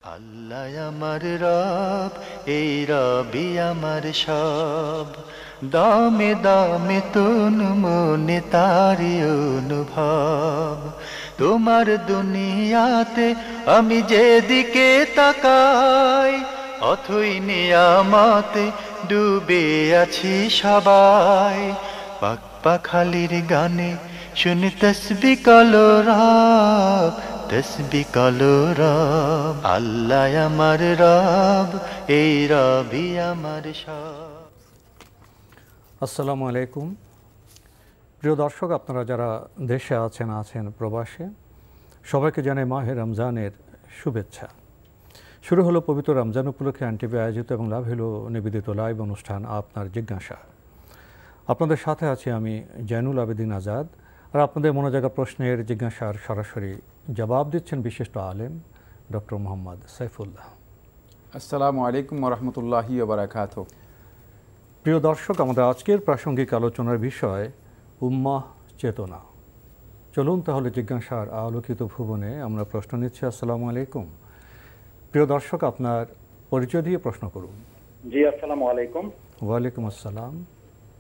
আল্লাহ আমার রব, এই রবি আমার সব, দামে দামে তুন মনে তারি অনুভব। তোমার দুনিয়াতে আমি যেদিকে তাকাই, অথই নিয়ামতে ডুবে আছি সবাই। পাক পাখালির গানে শুনি তসবি কলো রব, তসবি কলো রব। আল্লাহ আমার রব, এই রবি আমার সব। আসসালামু আলাইকুম প্রিয় দর্শক, আপনারা যারা দেশে আছেন প্রবাসে, সবাইকে জানাই মাহে রমজানের শুভেচ্ছা। শুরু হলো পবিত্র রমজান উপলক্ষে এনটিভি আয়োজিত এবং লাভ হলো নিবেদিত লাইভ অনুষ্ঠান আপনার জিজ্ঞাসা। আপনাদের সাথে আছি আমি জয়নুল আবেদিন আজাদ, আর আপনাদের মনোজাগা প্রশ্নের জিজ্ঞাসার সরাসরি জবাব দিচ্ছেন বিশিষ্ট আলেম ডক্টর মোহাম্মদ সাইফুল্লাহ। আসসালামু আলাইকুম ওয়া রাহমাতুল্লাহি ওয়া বারাকাতুহু। প্রিয় দর্শক, আমাদের আজকের প্রাসঙ্গিক আলোচনার বিষয় উম্মাহ চেতনা। চলুন তাহলে জিজ্ঞাসার আলোকিত ভুবনে আমরা প্রশ্ন নিচ্ছি। আসসালামু আলাইকুম প্রিয় দর্শক, আপনার পরিচয় দিয়ে প্রশ্ন করুন। জি, আসসালামু আলাইকুম। ওয়ালাইকুম আসসালাম।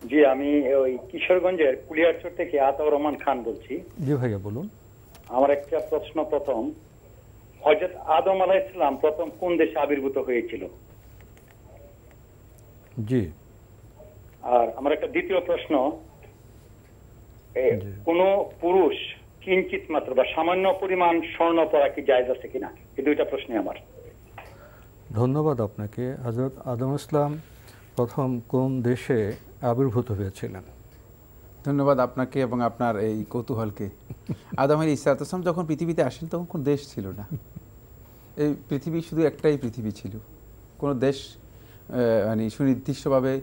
জি, আমি ওই কিশোরগঞ্জের কুলিয়ারচর থেকে আতাউর রহমান খান বলছি। জি ভাইয়া বলুন। আমার একটা প্রশ্ন, প্রথম, হযরত আদম আলাইহিস সালাম প্রথম কোন দেশে আবির্ভূত হয়েছিল? জি। আর আমার একটা দ্বিতীয় প্রশ্ন, কোন পুরুষ কিঞ্চিত মাত্র বা সামান্য পরিমাণ স্বর্ণ পরা কি জায়েজ আছে কিনা? এই দুইটা প্রশ্নই আমার। ধন্যবাদ আপনাকে। হযরত আদম ইসলাম প্রথম কোন দেশে আবির্ভূত হয়েছিলেন? ধন্যবাদ আপনাকে এবং আপনার এই কৌতূহলকে। আদম আলাইহিস সালাম যখন পৃথিবীতে আসেন তখন কোন দেশ ছিল না। এই পৃথিবী শুধু একটাই পৃথিবী ছিল। কোনো দেশ মানে সুনির্দিষ্টভাবে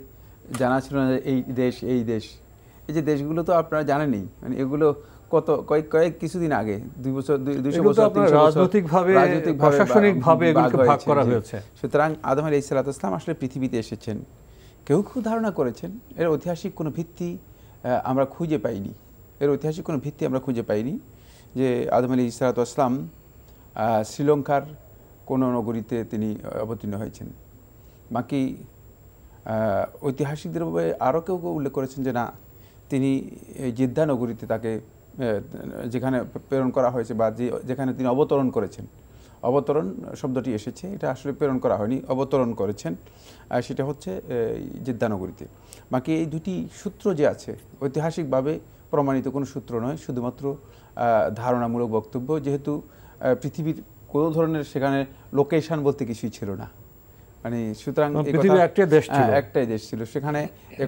জানা ছিল না যে এই দেশ এই দেশ। এই যে দেশগুলো তো আপনারা জানেনই, মানে এগুলো কয়েক কিছুদিন আগে 200 বছর 300 বছর রাজনৈতিকভাবে প্রশাসনিকভাবে এগুলোকে ভাগ করা হয়েছে। সুতরাং আদম আলাইহিস সালাম আসলে পৃথিবীতে এসেছেন, কেউ ধারণা করেছেন এর ঐতিহাসিক কোনো ভিত্তি আমরা খুঁজে পাইনি। যে আদম আলাইহিস সালাম শ্রীলঙ্কার কোনো নগরীতে তিনি অবতীর্ণ হয়েছেন। বাকি ঐতিহাসিকদের আরও কেউ উল্লেখ করেছেন যে না, তিনি জিদ্দা নগরীতে তাকে যেখানে প্রেরণ করা হয়েছে বা যেখানে তিনি অবতরণ করেছেন, অবতরণ শব্দটি এসেছে, এটা আসলে প্রেরণ করা হয়নি, অবতরণ করেছেন, সেটা হচ্ছে জিদ্দা নগরীতে। বাকি এই দুটি সূত্র যে আছে ঐতিহাসিকভাবে প্রমাণিত কোনো সূত্র নয়, শুধুমাত্র ধারণামূলক বক্তব্য, যেহেতু পৃথিবীর কোনো ধরনের সেখানে লোকেশন বলতে কিছুই ছিল না। মানে সুতরাং একটাই দেশ ছিল, সেখানে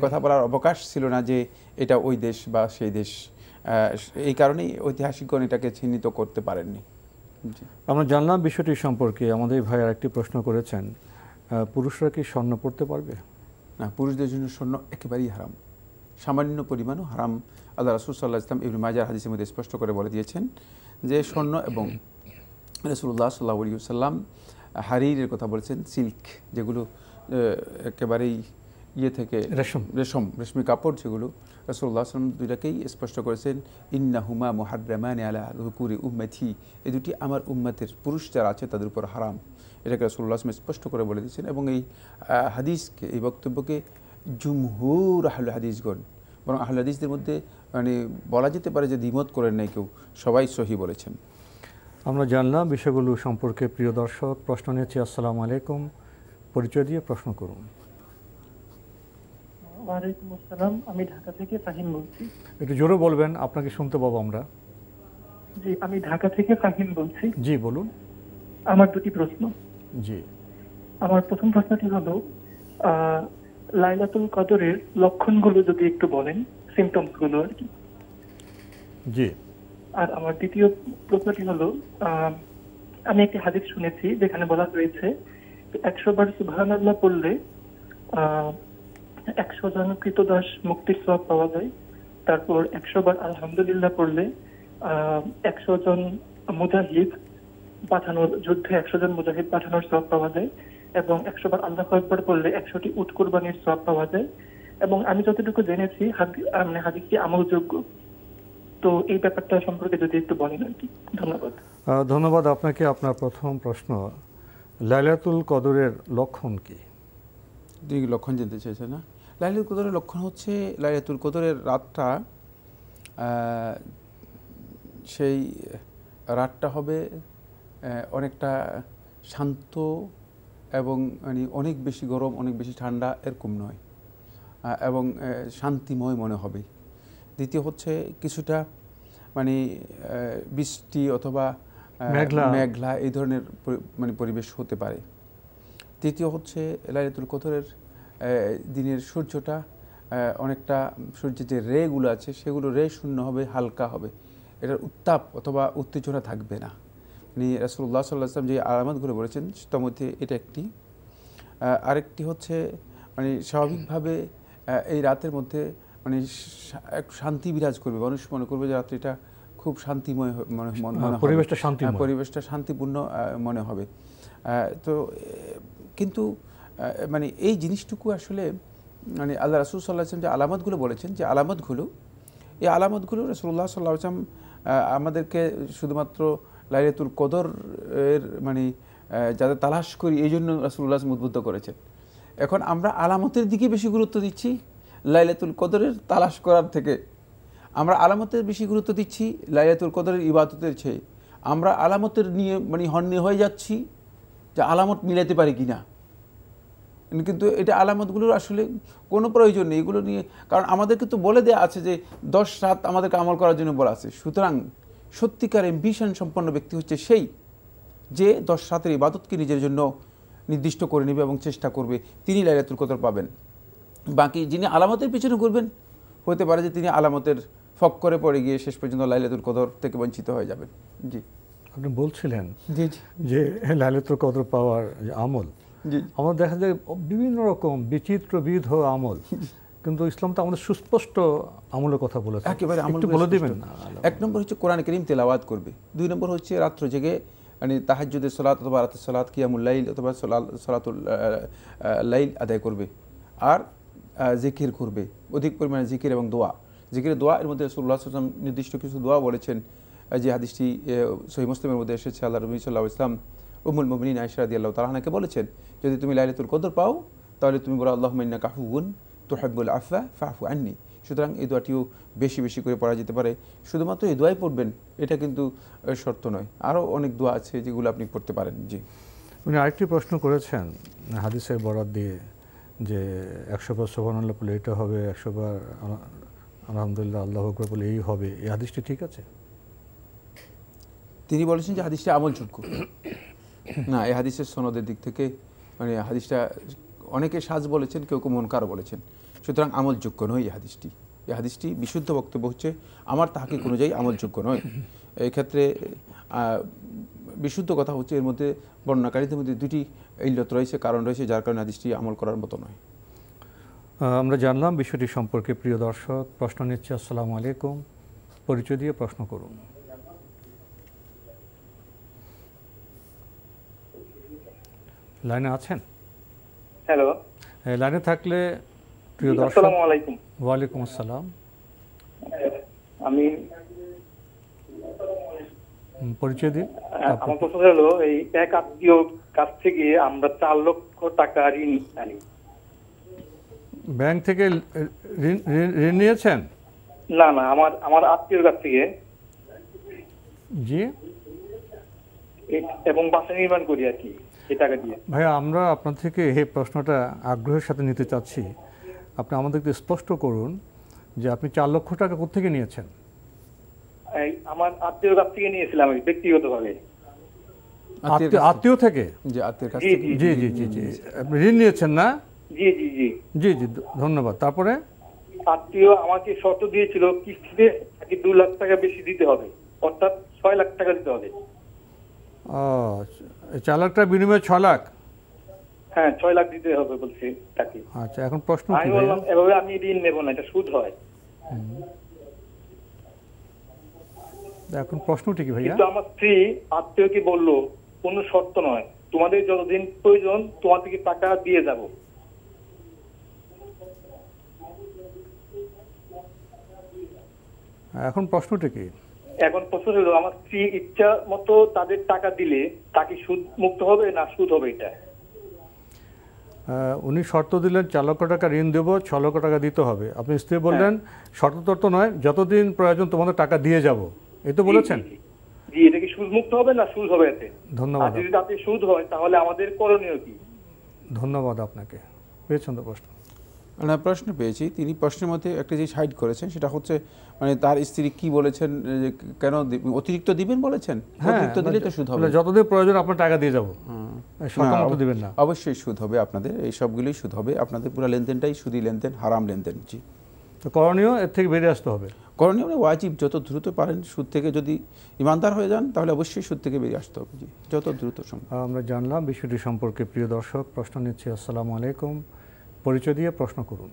কথা বলার অবকাশ ছিল না যে এটা ওই দেশ বা সেই দেশ। এই কারণেই ঐতিহাসিকগণ এটাকে চিহ্নিত করতে পারেননি। আমরা জানলাম বিষয়টি সম্পর্কে। আমাদের ভাই আরেকটি প্রশ্ন করেছেন, পুরুষরা কি স্বর্ণ পড়তে পারবে? না, পুরুষদের জন্য স্বর্ণ একেবারেই হারাম, সামান্য পরিমাণও হারাম। আল্লাহ রাসূল সাল্লাল্লাহু আলাইহি ওয়াসাল্লাম ইবনে মাজাহ হাদিসের মধ্যে স্পষ্ট করে বলে দিয়েছেন যে স্বর্ণ, এবং রাসূলুল্লাহ সাল্লাল্লাহু আলাইহি ওয়াসাল্লাম হারিরের কথা বলেছেন, সিল্ক, যেগুলো একেবারেই থেকে রেশমি কাপড়, যেগুলো রাসূলুল্লাহ সাল্লাল্লাহু আলাইহি ওয়াসাল্লাম দুইটাকেই স্পষ্ট করেছেন, ইন্নাহুমা মুহাররামানি আলা যুকুরি উম্মতি, এই দুটি আমার উম্মতের পুরুষ যারা আছে তাদের উপর হারাম। এটাকে রাসূলুল্লাহ সাল্লাল্লাহু আলাইহি ওয়াসাল্লাম স্পষ্ট করে বলে দিয়েছেন। এবং এই হাদিসকে, এই বক্তব্যকে জুমহুর আহলে হাদিসগণ, বরং আহলে হাদিসদের মধ্যে মানে বলা যেতে পারে যে দ্বিমত করেন নাই কেউ, সবাই সহি বলেছেন। আমরা জানলাম বিষয়গুলো সম্পর্কে। প্রিয় দর্শক, প্রশ্ন নিয়েছি। আসসালামু আলাইকুম, পরিচয় দিয়ে প্রশ্ন করুন। ওয়ালাইকুম আসসালাম, আমি ঢাকা থেকে ফাহিম বলছি। একটু জোরে বলবেন, আপনাকে শুনতে পাবো আমরা। জি, আমি ঢাকা থেকে ফাহিম বলছি। জি বলুন। আমার দুটি প্রশ্ন। জি। আমার প্রথম প্রশ্নটি হলো, লাইলাতুল কদরের লক্ষণগুলো যদি একটু বলেন, সিম্পটমস গুলো আর কি। জি। আর আমার দ্বিতীয় প্রশ্নটি হলো, আমি একটি হাদিস শুনেছি যেখানে বলা হয়েছে 100 বার সুবহানাল্লাহ পড়লে 100 জন কৃতদাস মুক্তির সওয়াব পাওয়া যায়। তারপর 100 বার আলহামদুলিল্লাহ পড়লে 100 জন মুজাহিদ পাঠানোর, যুদ্ধে 100 জন মুজাহিদ পাঠানোর সওয়াব পাওয়া যায়। এবং 100 বার আল্লাহু আকবার পড়লে 100টি উট কুরবানির সওয়াব পাওয়া যায়। এবং আমি যতটুকু জেনেছি হাদিসটি আমলযোগ্য। তো এই ব্যাপারটা সম্পর্কে যদি একটু বলেন আর কি। ধন্যবাদ। ধন্যবাদ আপনাকে। আপনার প্রথম প্রশ্ন, লাইলাতুল কদরের লক্ষণ কি? তিনি লক্ষণ জানতে চেয়েছেন না? লাইলাতুল কদরের লক্ষণ হচ্ছে লাইলাতুল কদরের রাতটা, সেই রাতটা হবে অনেকটা শান্ত এবং মানে অনেক বেশি গরম, অনেক বেশি ঠান্ডা এরকম নয়, এবং শান্তিময় মনে হবে। দ্বিতীয় হচ্ছে কিছুটা মানে বৃষ্টি অথবা মেঘলা এই ধরনের মানে পরিবেশ হতে পারে। তৃতীয় হচ্ছে লাইলাতুল কদরের দিনের সূর্যটা অনেকটা, সূর্যের যে রেগুলো আছে সেগুলো রে শূন্য হবে, হালকা হবে, এটার উত্তাপ অথবা উত্তেজনা থাকবে না। মানে রাসূলুল্লাহ সাল্লাল্লাহু আলাইহি ওয়াসাল্লাম যে আলামতগুলো বলেছেন তার মধ্যে এটা একটি। আরেকটি হচ্ছে মানে স্বাভাবিকভাবে এই রাতের মধ্যে মানে শান্তি বিরাজ করবে, মানুষ মনে করবে যে রাত্রিটা খুব শান্তিময় মনে হবে, পরিবেশটা শান্তিপূর্ণ মনে হবে। তো কিন্তু মানে এই জিনিসটুকু আসলে মানে আল্লাহ রাসূল সাল্লাল্লাহু আলাইহি ওয়াসাল্লাম যে আলামতগুলো বলেছেন, যে আলামতগুলো, এই আলামতগুলো রাসূলুল্লাহ সাল্লাল্লাহু আলাইহি ওয়াসাল্লাম আমাদেরকে শুধুমাত্র লাইলাতুল কদর এর মানে যাতে তালাশ করি এই জন্য রাসূলুল্লাহ উদ্বুদ্ধ করেছেন। এখন আমরা আলামতের দিকে বেশি গুরুত্ব দিচ্ছি লাইলাতুল কদরের তালাশ করার থেকে। আমরা আলামতের বেশি গুরুত্ব দিচ্ছি লাইলাতুল কদরের ইবাদতের চেয়ে। আমরা আলামতের নিয়ে মানে হন্যে হয়ে যাচ্ছি যে আলামত মিলাতে পারি কিনা, কিন্তু এটা আলামতগুলোর আসলে কোনো প্রয়োজন নেই এগুলো নিয়ে, কারণ আমাদেরকে তো বলে দেওয়া আছে যে 10 রাত আমাদেরকে আমল করার জন্য বলা আছে। সুতরাং সত্যিকার এমবিশন সম্পন্ন ব্যক্তি হচ্ছে সেই যে 10 রাতের ইবাদতকে নিজের জন্য নির্দিষ্ট করে নেবে এবং চেষ্টা করবে, তিনি লাইলাতুল কদর পাবেন। বাকি যিনি আলামতের পিছনে ঘুরবেন, হতে পারে যে তিনি আলামতের ফক্করে পড়ে গিয়ে শেষ পর্যন্ত লাইলাতুল কদর থেকে বঞ্চিত হয়ে যাবেন। জি, আপনি বলছিলেন যে লাইলাতুল কদর পাওয়ার আমল, আমাদের দেখা যায় বিভিন্ন রকম বিচিত্রবিধ আমল, কিন্তু ইসলাম তো আমাদের সুস্পষ্ট আমলের কথা বলেছে। একেবারে আমল বলে দিবেন না? এক নম্বর হচ্ছে কোরআন কারীম তেলাওয়াত করবে। 2 নম্বর হচ্ছে রাত্র জেগে মানে তাহাজ্জুদের সালাত অথবা রাতের সালাত, কিয়ামুল লাইল অথবা সালাতুল লাইল আদায় করবে। আর জিকির করবে, অধিক পরিমাণে জিকির এবং দোয়া। জিকিরের দোয়া এর মধ্যে রাসূলুল্লাহ সাল্লাল্লাহু আলাইহি ওয়াসাল্লাম নির্দিষ্ট কিছু দোয়া বলেছেন, যে হাদিসটি সহিহ মুসলিমের মধ্যে এসেছে। আল্লাহর নবী সাল্লাল্লাহু আলাইহি ওয়াসাল্লাম উম্মুল মুমিনিন আয়েশা রাদিয়াল্লাহু তাআলা আনহাকে বলেছেন, যদি তুমি লাইলাতুল কদর পাও তাহলে তুমি বলো আল্লাহুম্মা ইন্নাকা আফুউন তুহিব্বুল আফওয়া ফাআফু আন্নী। সুতরাং এই দোয়াটিও বেশি বেশি করে পড়া যেতে পারে। শুধুমাত্র এই দোয়াই পড়বেন এটা কিন্তু শর্ত নয়, আরও অনেক দোয়া আছে যেগুলো আপনি পড়তে পারেন। জি, উনি আরেকটি প্রশ্ন করেছেন হাদিসের বরাত দিয়ে, যে 100 বার সুবহানাল্লাহ বলে এটা হবে, 100 বার আলহামদুলিল্লাহ আল্লাহু আকবার বলে এই হবে, এই হাদিসটি ঠিক আছে? তিনি বলেছেন যে হাদিসটা আমলযোগ্য না। এই হাদিসের সনদের দিক থেকে মানে হাদিসটা অনেকে সাজ বলেছেন, কেউ কেউ মুনকার বলেছেন। সুতরাং আমলযোগ্য নয় এই হাদিসটি। এই হাদিসটি বিশুদ্ধ বক্তব্য হচ্ছে আমার তাহকিক অনুযায়ী আমলযোগ্য নয়। এই ক্ষেত্রে বিশুদ্ধ কথা হচ্ছে এর মধ্যে বর্ণনাকারীদের মধ্যে 2টি ইল্লত রয়েছে, কারণ রয়েছে, যার কারণে হাদিসটি আমল করার মতো নয়। আমরা জানলাম বিষয়টি সম্পর্কে। প্রিয় দর্শক, প্রশ্ন নিচ্ছে। আসসালামু আলাইকুম, পরিচয় দিয়ে প্রশ্ন করুন। লাইনে আছেন? হ্যালো, লাইনে থাকলে প্রিয় দর্শক। আসসালামু আলাইকুম। ওয়ালাইকুম আসসালাম। আমি পরিচয় দিন। আমার প্রশ্ন হলো, এই এক আত্মীয় কাছ থেকে আমরা 4 লক্ষ টাকা ঋণ আনি। ব্যাংক থেকে ঋণ নিয়েছেন? না না, আমার আত্মীয়র কাছ থেকে। জি, এবং বাসা নির্মাণ করি আর কি এই টাকা দিয়ে। ভাইয়া, আমরা আপনার থেকে এই প্রশ্নটা আগ্রহের সাথে নিতে চাচ্ছি। আপনি আমাদেরকে স্পষ্ট করুন যে আপনি 4 লক্ষ টাকা কোথেকে নিয়েছেন? আমার আত্মীয়র কাছ থেকে নিয়েছিলাম ব্যক্তিগতভাবে। আত্মীয় থেকে? জি জি জি জি, আপনি ঋণ নিয়েছেন না? জি জি জি জি জি, ধন্যবাদ। তারপরে আত্মীয় আমাকে শর্ত দিয়েছিল কিস্তিতে 2 লাখ টাকা বেশি দিতে হবে, অর্থাৎ 6 লাখ টাকা দিতে হবে। 4 লাখ টাকা বিনিময়ে 6 লাখ? হ্যাঁ, 6 লাখ দিতে হবে বলছে তাকে। আচ্ছা, এখন প্রশ্ন কি? আমি বললাম এভাবে আমি ঋণ নেব না, এটা সুদ হয়। এখন প্রশ্নটি কি ভাইয়া? কিন্তু আমার স্ত্রী আত্মীয়কে বললো কোনো শর্ত নয়, তোমাদের যতদিন প্রয়োজন তোমার থেকে টাকা দিয়ে যাব। এখন প্রশ্নটি কি? এখন প্রশ্ন হলো, আমার স্ত্রী ইচ্ছা মতো তাদের টাকা দিলে তাকে সুদ মুক্ত হবে না সুদ হবে এটা? উনি শর্ত দিলেন 4 লক্ষ টাকা ঋণ দেবো, 6 লক্ষ টাকা দিতে হবে। আপনি স্ত্রী বললেন শর্ত তর্ত নয়, যতদিন প্রয়োজন তোমাদের টাকা দিয়ে যাব, এই তো বলেছেন? জি, এটা কি সুদ মুক্ত হবে না সুদ হবে এতে? ধন্যবাদ। যদি তাতে সুদ হয় তাহলে আমাদের করণীয় কি? ধন্যবাদ আপনাকে। পেয়েছেন তো প্রশ্ন? না, প্রশ্ন পেয়েছি। তিনি প্রশ্নের মধ্যে একটা যে সাইড করেছেন সেটা হচ্ছে মানে তার স্ত্রী কি বলেছেন, যে কেন অতিরিক্ত দিবেন বলেছেন, অতিরিক্ত দিলে তো সুদ হবে। যতদিন প্রয়োজন আপনার টাকা দিয়ে যাব, শর্ত মতো দিবেন না। অবশ্যই সুদ হবে আপনাদের, এই সবগুলোই সুদ হবে আপনাদের, পুরো লেনদেনটাই সুদি লেনদেন, হারাম লেনদেন। জি, তো করণীয় এর থেকে বেরিয়ে আসতে হবে। করণীয় মানে ওয়াজিব, যত দ্রুত পারেন সুদ থেকে যদি ইমানদার হয়ে যান তাহলে অবশ্যই সুদ থেকে বেরিয়ে আসতে হবে। জি, যত দ্রুত সম্ভব। আমরা জানলাম বিষয়টি সম্পর্কে। প্রিয় দর্শক, প্রশ্ন নিচ্ছি। আসসালামু আলাইকুম, পরিচয় দিয়ে প্রশ্ন করুন।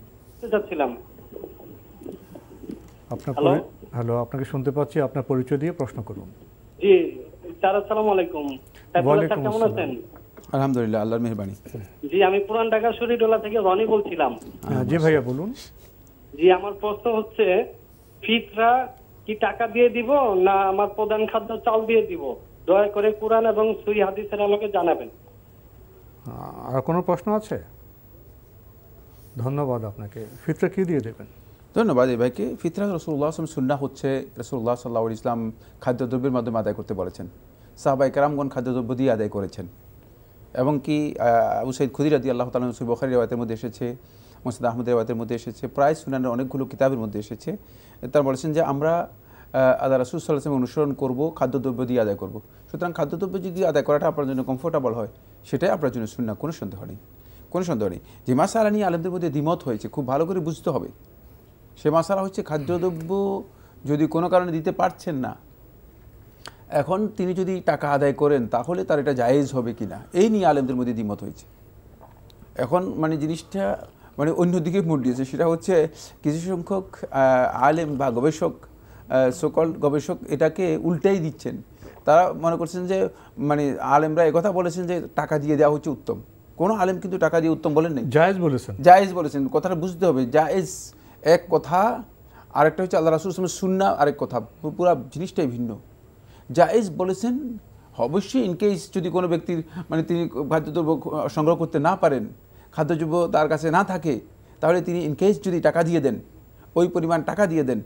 হ্যালো, আপনাকে শুনতে পাচ্ছি, আপনার পরিচয় দিয়ে প্রশ্ন করুন। জি স্যার, আসসালামু আলাইকুম। কেমন আছেন? আলহামদুলিল্লাহ, আল্লাহর মেহেরবানি। জি, আমি পুরান ঢাকা শরীডোলা থেকে রনি বলছিলাম। জি ভাইয়া বলুন। জি, আমার প্রশ্ন হচ্ছে, ফিতরা কি টাকা দিয়ে দিব না আমার প্রধান খাদ্য চাল দিয়ে দিব? দয়া করে কুরআন এবং সহিহ হাদিসের আমাকে জানাবেন। আর কোনো প্রশ্ন আছে? ধন্যবাদ আপনাকে। ফিতরা কি দিয়ে দেবেন? ধন্যবাদ এই ভাইকে। ফিতরা রাসূলুল্লাহ সাল্লাল্লাহু আলাইহি ওয়াসাল্লাম সুন্নাহ হচ্ছে, রাসূলুল্লাহ সাল্লাল্লাহু আলাইহি ওয়াসাল্লাম খাদ্যদ্রব্যের মাধ্যমে আদায় করতে বলেছেন। সাহাবায়ে কেরামগণ খাদ্যদ্রব্য দিয়ে আদায় করেছেন। এবং কি আবু সাঈদ খুদরি রাদিয়াল্লাহু তাআলা সহিহ বুখারী riwayat-এর মধ্যে এসেছে, মুসনাদ আহমদের riwayat-এর মধ্যে এসেছে, প্রায় সুনানের অনেকগুলো কিতাবের মধ্যে এসেছে। তারা বলেছেন যে আমরা আল্লাহ রাসূল সাল্লাল্লাহু আলাইহি ওয়াসাল্লাম অনুসরণ করব, খাদ্যদ্রব্য দিয়ে আদায় করব। সুতরাং খাদ্যদ্রব্য যদি আদায় করাটা আপনার জন্য কমফোর্টেবল হয়, সেটাই আপনার জন্য সুন্নাহ, কোনো সন্দেহ নেই, কোনো সন্দেহ নেই। যে মাসালা নিয়ে আলেমদের মধ্যে দ্বিমত হয়েছে, খুব ভালো করে বুঝতে হবে। সে মাসালা হচ্ছে খাদ্যদ্রব্য যদি কোনো কারণে দিতে পারছেন না, এখন তিনি যদি টাকা আদায় করেন তাহলে তার এটা জায়েজ হবে কিনা, এই নিয়ে আলেমদের মধ্যে দ্বিমত হয়েছে। এখন মানে জিনিসটা মানে অন্যদিকে মোড় দিয়েছে। সেটা হচ্ছে কিছু সংখ্যক আলেম বা গবেষক, সকল গবেষক এটাকে উল্টাই দিচ্ছেন। তারা মনে করছেন যে মানে আলেমরা একথা বলেছেন যে টাকা দিয়ে দেওয়া হচ্ছে উত্তম। কোনো আলেম কিন্তু টাকা দিয়ে উত্তম বলেন নাই, জায়েজ বলেছেন। জায়েজ বলেছেন, কথাটা বুঝতে হবে। জায়েজ এক কথা, আরেকটা হচ্ছে আল্লাহ রাসূল সাল্লাল্লাহু আলাইহি ওয়াসাল্লামের সুন্নাহ আরেক কথা, পুরো জিনিসটাই ভিন্ন। জায়েজ বলেছেন অবশ্যই ইনকেস যদি কোনো ব্যক্তির মানে তিনি খাদ্যদ্রব্য সংগ্রহ করতে না পারেন, খাদ্যদ্রব্য তার কাছে না থাকে, তাহলে তিনি ইনকেস যদি টাকা দিয়ে দেন, ওই পরিমাণ টাকা দিয়ে দেন,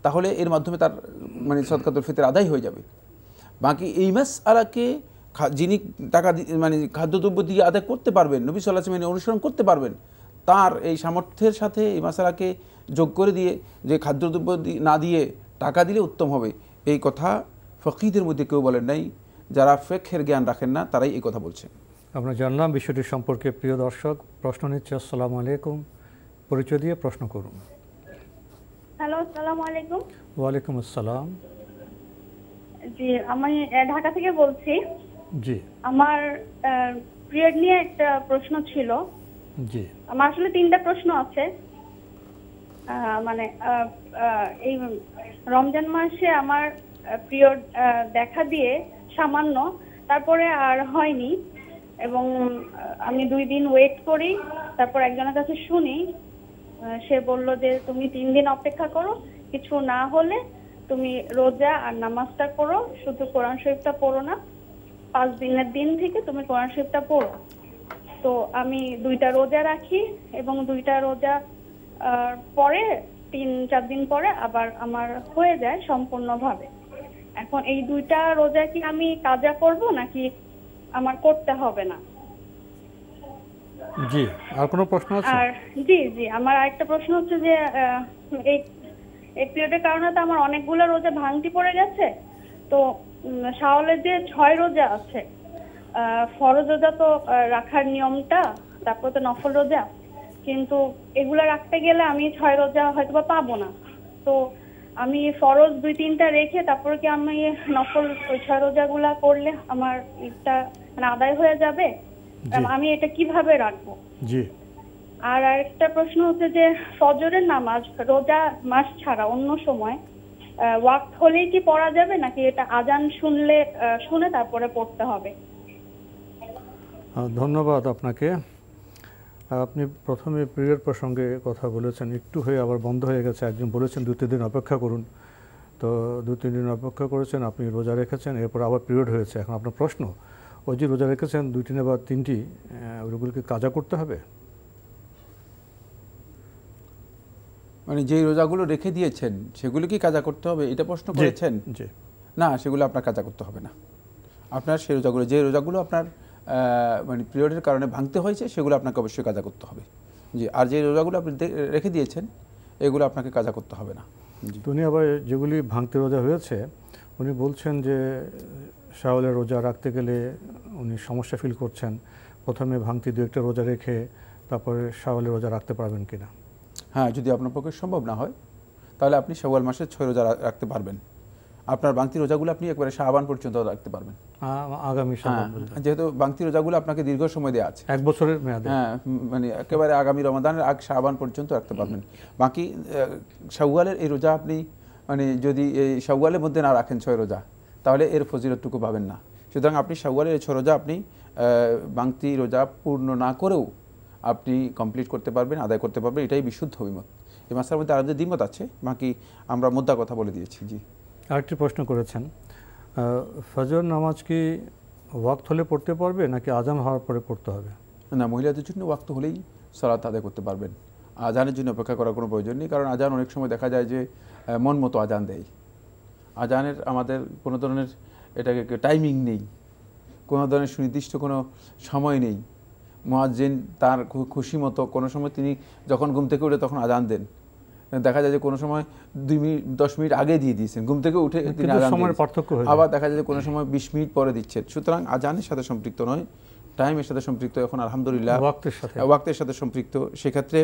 তাহলে এর মাধ্যমে তার মানে সদকাতুল ফিতর আদায় হয়ে যাবে। বাকি এই মাসআলাকে যিনি টাকা মানে খাদ্যদ্রব্য দিয়ে আদায় করতে পারবেন, নবী সাল্লাল্লাহু আলাইহি ওয়াসাল্লাম অনুসরণ করতে পারবেন, তার এই সামর্থ্যের সাথে এই মাসআলাকে যোগ করে দিয়ে যে খাদ্যদ্রব্য না দিয়ে টাকা দিলে উত্তম হবে, এই কথা ফকিহদের মধ্যে কেউ বলেন নাই। যারা ফিকহের জ্ঞান রাখেন না তারাই এই কথা বলছেন। আমরা জানলাম বিষয়টি সম্পর্কে। প্রিয় দর্শক, প্রশ্ন নিচ্ছে। আসসালামু আলাইকুম, পরিচয় দিয়ে প্রশ্ন করুন। হ্যালো, আসসালামু আলাইকুম। ওয়ালাইকুম আসসালাম। জি, আমি ঢাকা থেকে বলছি। জি, আমার পিরিয়ড নিয়ে একটা প্রশ্ন ছিল। জি, আমার আসলে 3টা প্রশ্ন আছে। মানে এই রমজান মাসে আমার পিরিয়ড দেখা দিয়ে সামান্য, তারপরে আর হয়নি, এবং আমি 2 দিন ওয়েট করি, তারপর একজনের কাছে শুনি, সে বলল যে তুমি 3 দিন অপেক্ষা করো, কিছু না হলে তুমি রোজা আর নামাজটা করো, শুধু কোরআন শরীফটা পড়ো না, 5 দিনের দিন থেকে তুমি কোরআন শরীফটা পড়ো। তো আমি 2টা রোজা রাখি, এবং 2টা রোজা পরে 3-4 দিন পরে আবার আমার হয়ে যায় সম্পূর্ণভাবে। এখন এই 2টা রোজা কি আমি কাজা করব নাকি আমার করতে হবে না? জি, আর কোনো প্রশ্ন আছে? আর জি, আমার আরেকটা প্রশ্ন হচ্ছে যে এই পিরিয়ডের কারণে তো আমার অনেকগুলো রোজা ভাঙতি পড়ে গেছে। তো শাওয়ালের যে 6 রোজা আছে, ফরজ রোজা তো রাখার নিয়মটা, তারপর তো নফল রোজা, কিন্তু এগুলা রাখতে গেলে আমি 6 রোজা হয়তো বা পাবো না। তো আমি ফরজ 2-3টা রেখে তারপর কি আমি নফল ওই 6 রোজাগুলা করলে আমার এটা মানে আদায় হয়ে যাবে? আমি এটা কিভাবে রাখবো? জি। আর আরেকটা প্রশ্ন হচ্ছে যে ফজরের নামাজ রোজা মাস ছাড়া অন্য সময় ওয়াক্ত হলেই কি পড়া যাবে, নাকি এটা আজান শুনে তারপরে পড়তে হবে? ধন্যবাদ আপনাকে। আপনি প্রথমে পিরিয়ড প্রসঙ্গে কথা বলেছেন, একটু হয়ে আবার বন্ধ হয়ে গেছে। একজন বলেছেন 2-3 দিন অপেক্ষা করুন। তো 2-3 দিন অপেক্ষা করেছেন, আপনি রোজা রেখেছেন, এরপর আবার পিরিয়ড হয়েছে। এখন আপনার প্রশ্ন, ওই যে রোজা রেখেছেন 2টি বা 3টি, ওগুলোকে কাজা করতে হবে? মানে যে রোজাগুলো রেখে দিয়েছেন সেগুলো কি কাজা করতে হবে, এটা প্রশ্ন করেছেন? জি। না, সেগুলো আপনার কাজা করতে হবে না। আপনার সেই রোজাগুলো, যে রোজাগুলো আপনার মানে পিরিয়ডের কারণে ভাঙতে হয়েছে, সেগুলো আপনাকে অবশ্যই কাজা করতে হবে। জি। আর যে রোজাগুলো আপনি রেখে দিয়েছেন এগুলো আপনাকে কাজা করতে হবে না। জি। উনি আবার যেগুলি ভাঙতে রোজা হয়েছে, উনি বলছেন যে শাওয়ালের রোজা রাখতে গেলে উনি সমস্যা ফিল করছেন। প্রথমে ভাঙতি 2-1টা রোজা রেখে তারপরে শাওয়ালের রোজা রাখতে পারবেন কিনা? হ্যাঁ, যদি আপনার পক্ষে সম্ভব না হয় তাহলে আপনি শাওয়াল মাসে 6 রোজা রাখতে পারবেন। আপনার বাংতি রোজাগুলো আপনি একবারে শাবান পর্যন্ত রাখতে পারবেন। আগামী শাবান, যেহেতু বাংতি রোজাগুলো আপনাকে দীর্ঘ সময় দেওয়া আছে, 1 বছরের মেয়াদে। হ্যাঁ, মানে একেবারে আগামী রমাদানের আগ শাবান পর্যন্ত রাখতে পারবেন। বাকি শাওয়ালের এই রোজা আপনি মানে যদি এই শাওয়ালের মধ্যে না রাখেন 6 রোজা, তাহলে এর ফজিলতটুকু পাবেন না। সুতরাং আপনি শাওয়ালের এই 6 রোজা আপনি বাংতি রোজা পূর্ণ না করেও আপনি কমপ্লিট করতে পারবেন, আদায় করতে পারবেন। এটাই বিশুদ্ধ অভিমত। এই মাসের মধ্যে আরও দ্বিমত আছে, বাকি আমরা মুদ্রা কথা বলে দিয়েছি। জি। আরেকটি প্রশ্ন করেছেন, ফজর নামাজ কি ওয়াক্ত হলে পড়তে পারবে নাকি আজান হওয়ার পরে পড়তে হবে? না, মহিলাদের জন্য ওয়াক্ত হলেই সালাত আদায় করতে পারবেন। আজানের জন্য অপেক্ষা করার কোনো প্রয়োজন নেই, কারণ আজান অনেক সময় দেখা যায় যে মন মতো আজান দেয়। আজানের আমাদের কোনো ধরনের এটাকে টাইমিং নেই, কোনো ধরনের সুনির্দিষ্ট কোনো সময় নেই। মুয়াজ্জিন তার খুশি মতো কোনো সময় তিনি যখন ঘুম থেকে উঠে তখন আজান দেন। দেখা যায় যে কোনো সময় 2 মিনিট 10 মিনিট আগে দিয়ে দিয়েছেন, ঘুম থেকে উঠে তিনি আজান সময়ের পার্থক্য হয়। আবার দেখা যায় যে কোনো সময় 20 মিনিট পরে দিচ্ছেন। সুতরাং আজানের সাথে সম্পৃক্ত নয়, টাইমের সাথে সম্পৃক্ত। এখন আলহামদুলিল্লাহ ওয়াক্তের সাথে সম্পৃক্ত। সেক্ষেত্রে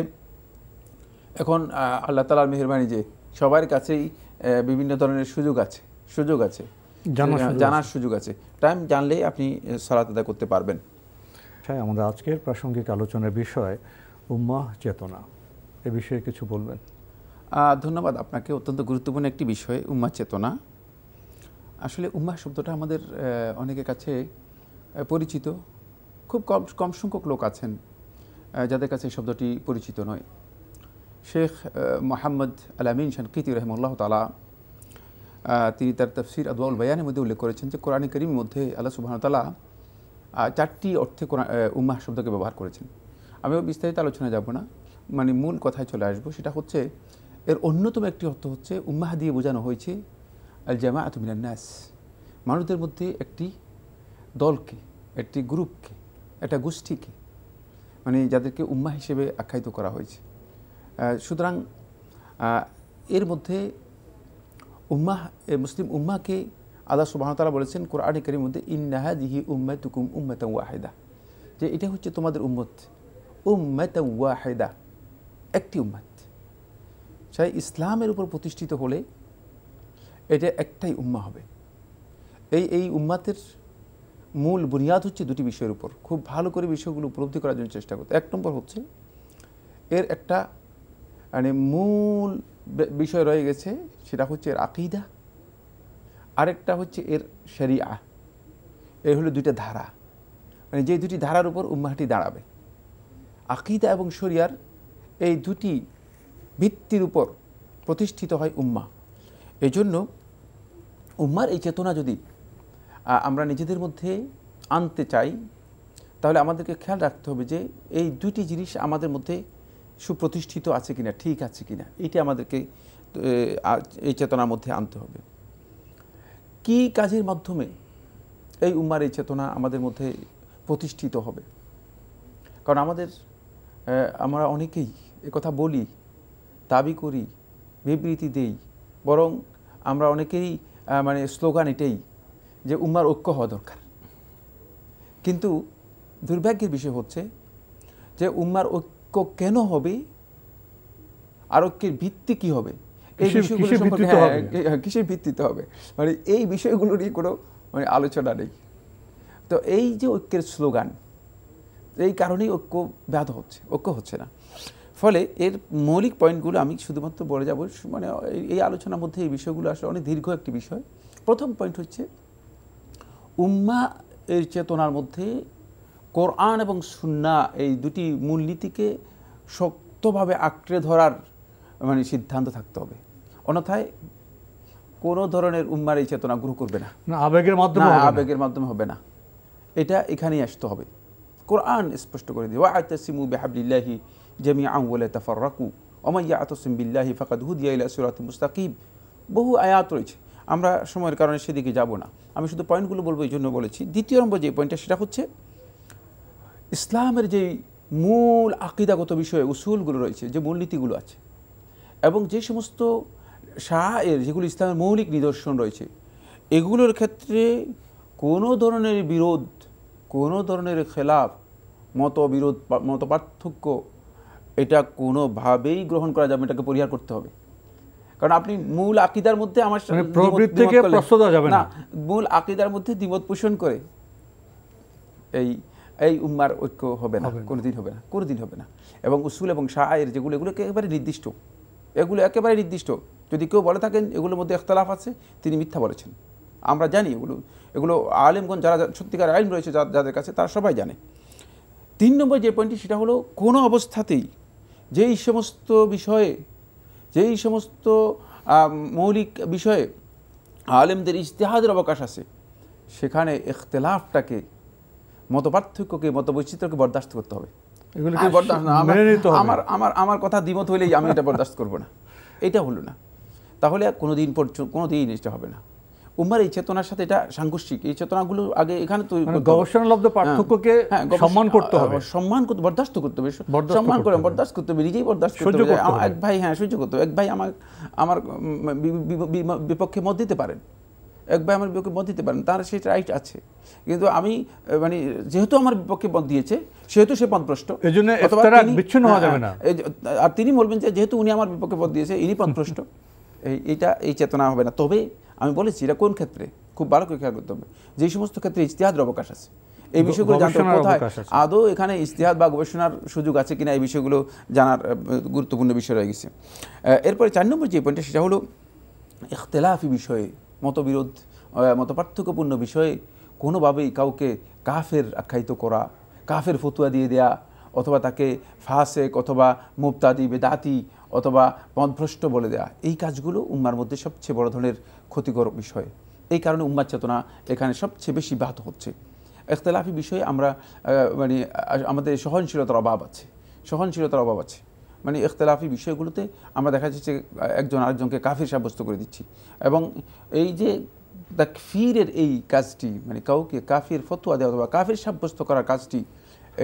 এখন আল্লাহ তাআলার মেহেরবানি যে সবার কাছেই বিভিন্ন ধরনের সুযোগ আছে, জানার সুযোগ আছে। টাইম জানলেই আপনি সালাত আদায় করতে পারবেন। আমাদের আজকের প্রাসঙ্গিক আলোচনার বিষয় উম্মাহ চেতনা, এ বিষয়ে কিছু বলবেন? ধন্যবাদ আপনাকে। অত্যন্ত গুরুত্বপূর্ণ একটি বিষয় উম্মাহ চেতনা। আসলে উম্মাহ শব্দটা আমাদের অনেকের কাছে পরিচিত, খুব কম সংখ্যক লোক আছেন যাদের কাছে এই শব্দটি পরিচিত নয়। শেখ মোহাম্মদ আল-আমিন শানকিতি রাহিমাহুল্লাহ তাআলা তিনি তার তাফসির আদওয়াউল বায়ানের মধ্যে উল্লেখ করেছেন যে কোরআনে কারীমের মধ্যে আল্লাহ সুবহানাহু ওয়া তাআলা 4টি অর্থে উম্মাহ শব্দকে ব্যবহার করেছেন। আমিও বিস্তারিত আলোচনা যাব না, মানে মূল কথায় চলে আসবো। সেটা হচ্ছে এর অন্যতম একটি অর্থ হচ্ছে উম্মাহ দিয়ে বোঝানো হয়েছে আল জামাআতু মিনান নাস, মানুষদের মধ্যে একটি দলকে, একটি গ্রুপকে, একটা গোষ্ঠীকে, মানে যাদেরকে উম্মাহ হিসেবে আখ্যায়িত করা হয়েছে। সুতরাং এর মধ্যে উম্মাহ, মুসলিম উম্মাহকে আল্লাহ সুবহানাহু ওয়া তাআলা বলেছেন কোরআনে কারীমের মধ্যে ইন্না হাযিহি উম্মাতুকুম উম্মাতান ওয়াহিদা, যে এটা হচ্ছে তোমাদের উম্মত, উম্মাতান ওয়াহিদা, একটি উম্মত। সেই ইসলামের উপর প্রতিষ্ঠিত হলে এটা একটাই উম্মাহ হবে। এই উম্মাতের মূল বুনিয়াদ হচ্ছে 2টি বিষয়ের উপর। খুব ভালো করে বিষয়গুলো উপলব্ধি করার জন্য চেষ্টা করতে। 1 নম্বর হচ্ছে এর একটা মানে মূল বিষয় রয়ে গেছে, সেটা হচ্ছে এর আকীদা, আরেকটা হচ্ছে এর শরিয়া। এই হলো 2টা ধারা, মানে যে 2টি ধারার উপর উম্মাহটি দাঁড়াবে। আকীদা এবং শরিয়ার এই 2টি ভিত্তির উপর প্রতিষ্ঠিত হয় উম্মাহ। এই জন্য উম্মার এই চেতনা যদি আমরা নিজেদের মধ্যে আনতে চাই, তাহলে আমাদেরকে খেয়াল রাখতে হবে যে এই 2টি জিনিস আমাদের মধ্যে সুপ্রতিষ্ঠিত আছে কিনা, ঠিক আছে কিনা, এইটা আমাদেরকে এই চেতনার মধ্যে আনতে হবে। কি কাজের মাধ্যমে এই উম্মার এই চেতনা আমাদের মধ্যে প্রতিষ্ঠিত হবে? কারণ আমরা অনেকেই একথা বলি, দাবি করি, বিবৃতি দেই, বরং আমরা অনেকেই মানে স্লোগান এটাই যে উম্মার ঐক্য হওয়া দরকার। কিন্তু দুর্ভাগ্যের বিষয় হচ্ছে যে উম্মার ঐক্য কেন হবে আর ঐক্যের ভিত্তি কি হবে, এই বিষয়গুলো সম্পর্কে কিসের ভিত্তিতে হবে, মানে এই বিষয়গুলো নিয়ে কোনো মানে আলোচনা নেই। তো এই যে ঐক্যের স্লোগান, এই কারণেই ঐক্য হচ্ছে না। ফলে এর মৌলিক পয়েন্টগুলো আমি শুধুমাত্র বলে যাব, মানে এই আলোচনার মধ্যে এই বিষয়গুলো আসলে অনেক দীর্ঘ একটি বিষয়। প্রথম পয়েন্ট হচ্ছে উম্মাহ এর চেতনার মধ্যে কোরআন এবং সুন্নাহ এই 2টি মূলনীতিকে শক্তভাবে আঁকড়ে ধরার মানে সিদ্ধান্ত থাকতে হবে। অন্যথায় কোনো ধরনের উম্মার এই চেতনা গ্রহণ করবে না, আবেগের মাধ্যমে আবেগের মাধ্যমে হবে না, এটা এখানেই আসতে হবে। কোরআন স্পষ্ট করে দিয়ে ওয়া'তাসিমু বিহাবলিল্লাহি জামিআন ওয়া লা তাফাররাকু ওয়া মান ইয়া'তাসিম বিল্লাহি ফাকাদ হুদিয়া ইলা সিরাতিন মুস্তাকিম। বহু আয়াত রয়েছে, আমরা সময়ের কারণে সেদিকে যাব না, আমি শুধু পয়েন্টগুলো বলবো এই জন্য বলেছি। দ্বিতীয় নম্বর যে পয়েন্টটা সেটা হচ্ছে ইসলামের যে মূল আকীদাগত বিষয়ে উসুলগুলো রয়েছে, যে মূলনীতিগুলো আছে এবং যে সমস্ত শায়ের যেগুলো ইসলামের মৌলিক নিদর্শন রয়েছে, এগুলোর ক্ষেত্রে কোনো ধরনের বিরোধ, কোনো ধরনের খেলাফ, মতবিরোধ, মত পার্থক্য এটা কোনোভাবেই গ্রহণ করা যাবে, এটাকে পরিহার করতে হবে। কারণ আপনি মূল আকীদার মধ্যে আমার না, মূল আকীদার মধ্যে দ্বিমত পোষণ করে এই উম্মার ঐক্য হবে না, কোনোদিন হবে না, কোনোদিন হবে না। এবং উসুল এবং শায়ের যেগুলো, এগুলো একেবারে নির্দিষ্ট, এগুলো একেবারে নির্দিষ্ট। যদি কেউ বলে থাকেন এগুলোর মধ্যে ইখতিলাফ আছে, তিনি মিথ্যা বলেছেন। আমরা জানি এগুলো আলেমগণ যারা সত্যিকার আইন রয়েছে যাদের কাছে, তারা সবাই জানে। 3 নম্বর যে পয়েন্টটি সেটা হলো কোনো অবস্থাতেই যেই সমস্ত মৌলিক বিষয়ে আলেমদের ইজতিহাদের অবকাশ আছে, সেখানে ইখতিলাফটাকে, মতপার্থক্যকে, মতবৈচিত্র্যকে বরদাস্ত করতে হবে। আমার কথা দ্বিমত হইলেই আমি এটা বরদাস্ত করবো না, এটা হলো না, তাহলে কোনোদিন এটা হবে না। উম্মার এই চেতনার সাথে এটা সাংঘর্ষিক, এই চেতনাগুলো আগে এখানে তো গবেষণালব্ধ পার্থক্যকে সম্মান করতে হবে, বরদাস্ত করতে হবে, সম্মান করে বরদাস্ত করতে হবে, নিজেই বরদাস্ত করতে হবে। এক ভাই সহ্য করতে হবে, এক ভাই আমার বিপক্ষে মত দিতে পারেন, এক ভাই আমার বিপক্ষে মত দিতে পারেন, তার সেটা রাইট আছে। কিন্তু আমি যেহেতু আমার বিপক্ষে মত দিয়েছে সেহেতু সে পথভ্রষ্ট, বিচ্ছিন্ন হওয়া যাবে না। আর তিনি বলবেন যে যেহেতু উনি আমার বিপক্ষে মত দিয়েছে ইনি পথভ্রষ্ট, এই চেতনা হবে না। তবে আমি বলেছি এটা কোন ক্ষেত্রে খুব ভালো করে খেয়াল করতে হবে, যে সমস্ত ক্ষেত্রে ইজতিহাদের অবকাশ আছে, এই বিষয়গুলো জানতে হবে কোথায় আদৌ এখানে ইজতিহাদ বা গবেষণার সুযোগ আছে কিনা, এই বিষয়গুলো জানার গুরুত্বপূর্ণ বিষয় রয়ে গেছে। এরপরে 4 নম্বর যে পয়েন্টটা সেটা হলো ইখতিলাফি বিষয়ে, মতবিরোধ, মতপার্থক্যপূর্ণ বিষয়ে কোনোভাবেই কাউকে কাফের আখ্যায়িত করা, কাফের ফতুয়া দিয়ে দেয়া, অথবা তাকে ফাসেক অথবা মুবতাদি, বেদাতি অথবা পথভ্রষ্ট বলে দেয়া, এই কাজগুলো উম্মার মধ্যে সবচেয়ে বড় ধরনের ক্ষতিকর বিষয়। এই কারণে উম্মার চেতনা এখানে সবচেয়ে বেশি ব্যাহত হচ্ছে। ইখতিলাফি বিষয়ে আমরা আমাদের সহনশীলতার অভাব আছে, মানে ইখতিলাফি বিষয়গুলোতে আমরা দেখা যাচ্ছে একজন আরেকজনকে কাফির সাব্যস্ত করে দিচ্ছি। এবং এই যে তাকফীরের এই কাজটি, মানে কাউকে কাফির ফতোয়া দেওয়া অথবা কাফির সাব্যস্ত করার কাজটি,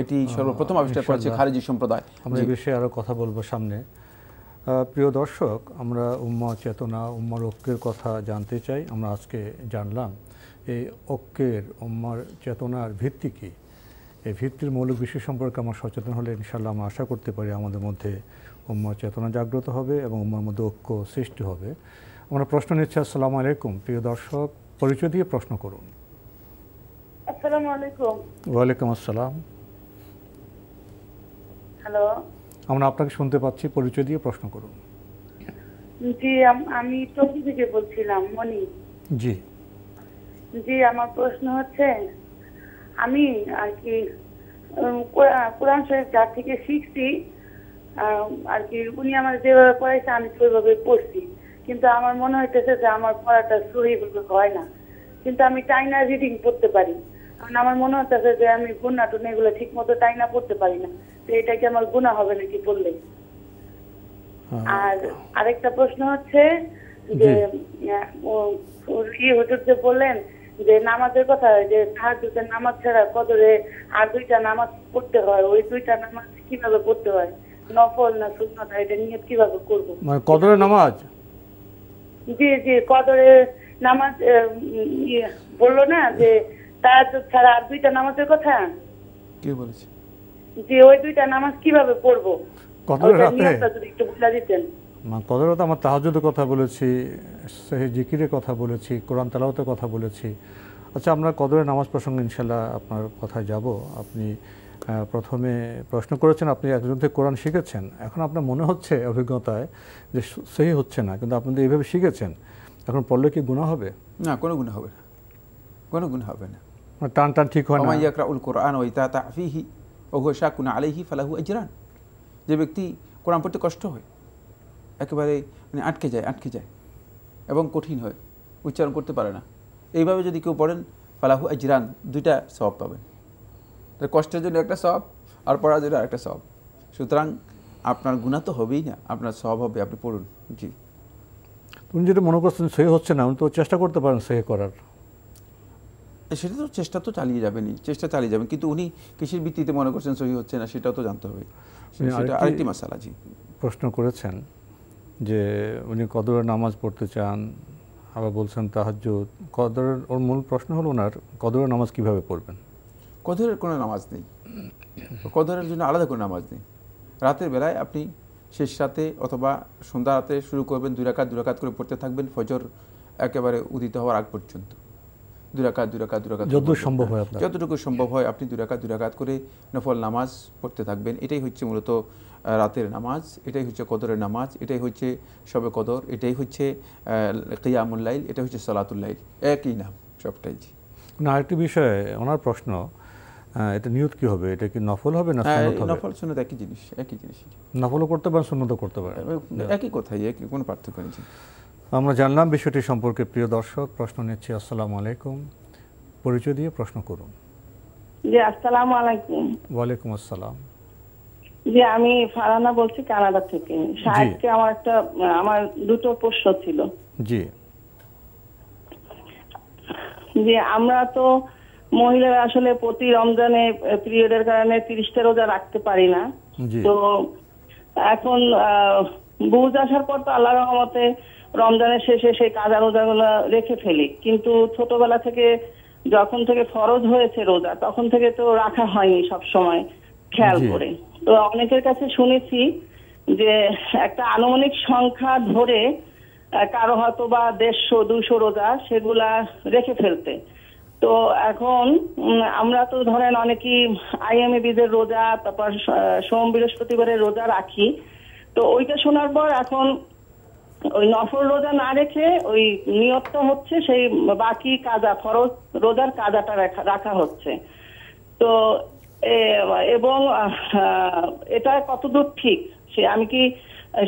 এটি সর্বপ্রথম আবিষ্কার করেছে খারিজি সম্প্রদায়। আমরা এই বিষয়ে আরও কথা বলবো সামনে। প্রিয় দর্শক, আমরা উম্মা চেতনা, উম্মার ঐক্যের কথা জানতে চাই। আমরা আজকে জানলাম এই ঐক্যের, উম্মার চেতনার ভিত্তি কী, এই ভিত্তির মৌলিক বিষয় সম্পর্কে আমরা সচেতন হলে ইনশাআল্লাহ আমরা আশা করতে পারি আমাদের মধ্যে উম্মার চেতনা জাগ্রত হবে এবং উম্মার মধ্যে ঐক্য সৃষ্টি হবে। আমরা প্রশ্ন নিচ্ছি। আসসালামু আলাইকুম, প্রিয় দর্শক, পরিচয় দিয়ে প্রশ্ন করুন। আসসালামু আলাইকুম। ওয়ালাইকুম আসসালাম। হ্যালো, আমরা আপনাকে শুনতে পাচ্ছি, পরিচয় দিয়ে প্রশ্ন করুন। জি, আমি টঙ্গী থেকে বলছিলাম, মনি। জি জি, আমার প্রশ্ন হচ্ছে, আমি আর কি কোরআন শরীফ যার থেকে শিখছি আর কি, উনি আমার যেভাবে পড়াইছে আমি ওইভাবে পড়ছি, কিন্তু আমার মনে হইতেছে যে আমার পড়াটা সহিভাবে হয় না, কিন্তু আমি টাইনা রিডিং পড়তে পারি। কারণ আমার মনে হচ্ছে যে আমি গুণা টুনা এগুলো ঠিক মতো টাইনা পড়তে পারি না, তো এটা কি আমার গুণা হবে নাকি পড়লে? আর আরেকটা প্রশ্ন হচ্ছে যে হুজুর যে বললেন যে নামাজের কথা, যে তাহাজ্জুদের নামাজ ছাড়া কদরে আর 2টা নামাজ পড়তে হয়, ওই 2টা নামাজ কিভাবে পড়তে হয়, নফল না সুন্নাত, এটা নিয়ত কিভাবে করব? মানে কদরের নামাজ? জি জি, কদরের নামাজ বললো না যে তাহাজ্জুদ ছাড়া আর 2টা নামাজের কথা, কে বলেছে? জি, ওই 2টা নামাজ কিভাবে পড়বো কদরের রাতে? যদি একটু বলে দিতেন। কদরের রাতে আমরা তাহাজ্জুদের কথা বলেছি, সহিহ জিকিরের কথা বলেছি, কোরআন তেলাওয়াতের কথা বলেছি। আচ্ছা, আমরা কদরের নামাজ প্রসঙ্গে ইনশাআল্লাহ আপনার কথায় যাব। আপনি প্রথমে প্রশ্ন করেছেন, আপনি একজন থেকে কোরআন শিখেছেন, এখন আপনার মনে হচ্ছে অভিজ্ঞতায় যে সহি হচ্ছে না, কিন্তু আপনি তো এইভাবে শিখেছেন, এখন পড়লে কি গুনাহ হবে? না, কোনো গুনাহ হবে না, কোনো গুনাহ হবে না। টান টান ঠিক হয় না। ওয়া ইয়াকরাউল কুরআন ওয়া ইতাতা ফীহি ওয়া হুয়া শাকুন আলাইহি ফালাহু আজরান। যে ব্যক্তি কোরআন পড়তে কষ্ট হয়, একেবারে মানে আটকে যায় এবং কঠিন হয়, উচ্চারণ করতে পারে না। এইভাবে যদি কেউ পড়েন ফালাহু আজরান, 2টা সওয়াব পাবেন। কষ্টের জন্য একটা সওয়াব আর পড়ার জন্য আরেকটা সওয়াব। সুতরাং আপনার গুনাহ তো হবেই না, আপনার সওয়াব হবে, আপনি পড়ুন। জি, তুমি যেটা মনে করছেন সহি হচ্ছে না, উনি তো চেষ্টা করতে পারেন সহি করার। সেটা তো চেষ্টা তো চালিয়ে যাবেনই, চেষ্টা চালিয়ে যাবেন, কিন্তু উনি কিসের ভিত্তিতে মনে করছেন সহি হচ্ছে না সেটাও তো জানতে হবে। সেটা আরেকটি মাসালা। জি, প্রশ্ন করেছেন যে উনি কদরের নামাজ পড়তে চান, আবার বলছেন তাহাজ্জুদ। কদরের ওর মূল প্রশ্ন হলো ওনার কদরের নামাজ কিভাবে পড়বেন। কদরের কোনো নামাজ নেই, কদরের জন্য আলাদা কোনো নামাজ নেই। রাতের বেলায় আপনি শেষ রাতে অথবা সন্ধ্যা রাতে শুরু করবেন, 2 রাকাত করে পড়তে থাকবেন ফজর একেবারে উদিত হওয়ার আগ পর্যন্ত। 2 রাকাত যতটুকু সম্ভব হয় আপনি 2 রাকাত করে নফল নামাজ পড়তে থাকবেন। এটাই হচ্ছে মূলত রাতের নামাজ, এটাই হচ্ছে কদরের নামাজ, এটাই হচ্ছে শবে কদর, এটাই হচ্ছে কিয়ামুল লাইল, এটা হচ্ছে সালাতুল লাইল, একই নাম সবটাই। না, আরেকটি বিষয়ে ওনার প্রশ্ন, এটা নিয়ত কি হবে, এটা কি নফল হবে না সুন্নত হবে? নফল সুন্নত একই জিনিস, একই জিনিস। নফলও করতে পারেন, সুন্নতও করতে পারেন, একই কথাই, একই, কোনো পার্থক্য নেই। আমরা জানলাম বিষয়টি সম্পর্কে। প্রিয় দর্শক, প্রশ্ন নিচ্ছি। আসসালামু আলাইকুম, পরিচয় দিয়ে প্রশ্ন করুন। জি, আসসালামু আলাইকুম। ওয়ালাইকুম আসসালাম। জি, আমি ফারহানা বলছি কানাডা থেকে। সাহেবকে আমার 2টো প্রশ্ন ছিল। জি জি, আমরা তো মহিলারা আসলে প্রতি রমজানে পিরিয়ডের কারণে 30টা রোজা রাখতে পারি না। তো এখন বুঝ আসার পর তো আল্লাহর রহমতে রমজানের শেষে সেই কাজা রোজাগুলো রেখে ফেলি, কিন্তু ছোটবেলা থেকে যখন থেকে ফরজ হয়েছে রোজা তখন থেকে তো রাখা হয়নি সব সময় খেয়াল করে। তো অনেকের কাছে শুনেছি যে একটা আনুমানিক সংখ্যা ধরে কারো হয়তো বা 150-200 রোজা সেগুলা রেখে ফেলতে। তো এখন আমরা তো ধরেন অনেকেই আইএমএ বীজের রোজা, তারপর সোম বৃহস্পতিবারের রোজা রাখি। তো ওইটা শোনার পর এখন ওই নফল রোজা না রেখে ওই নিয়তটা হচ্ছে সেই বাকি কাজা, ফরজ রোজার কাজাটা রাখা হচ্ছে। তো এবং এটা কতদূর ঠিক, সে আমি কি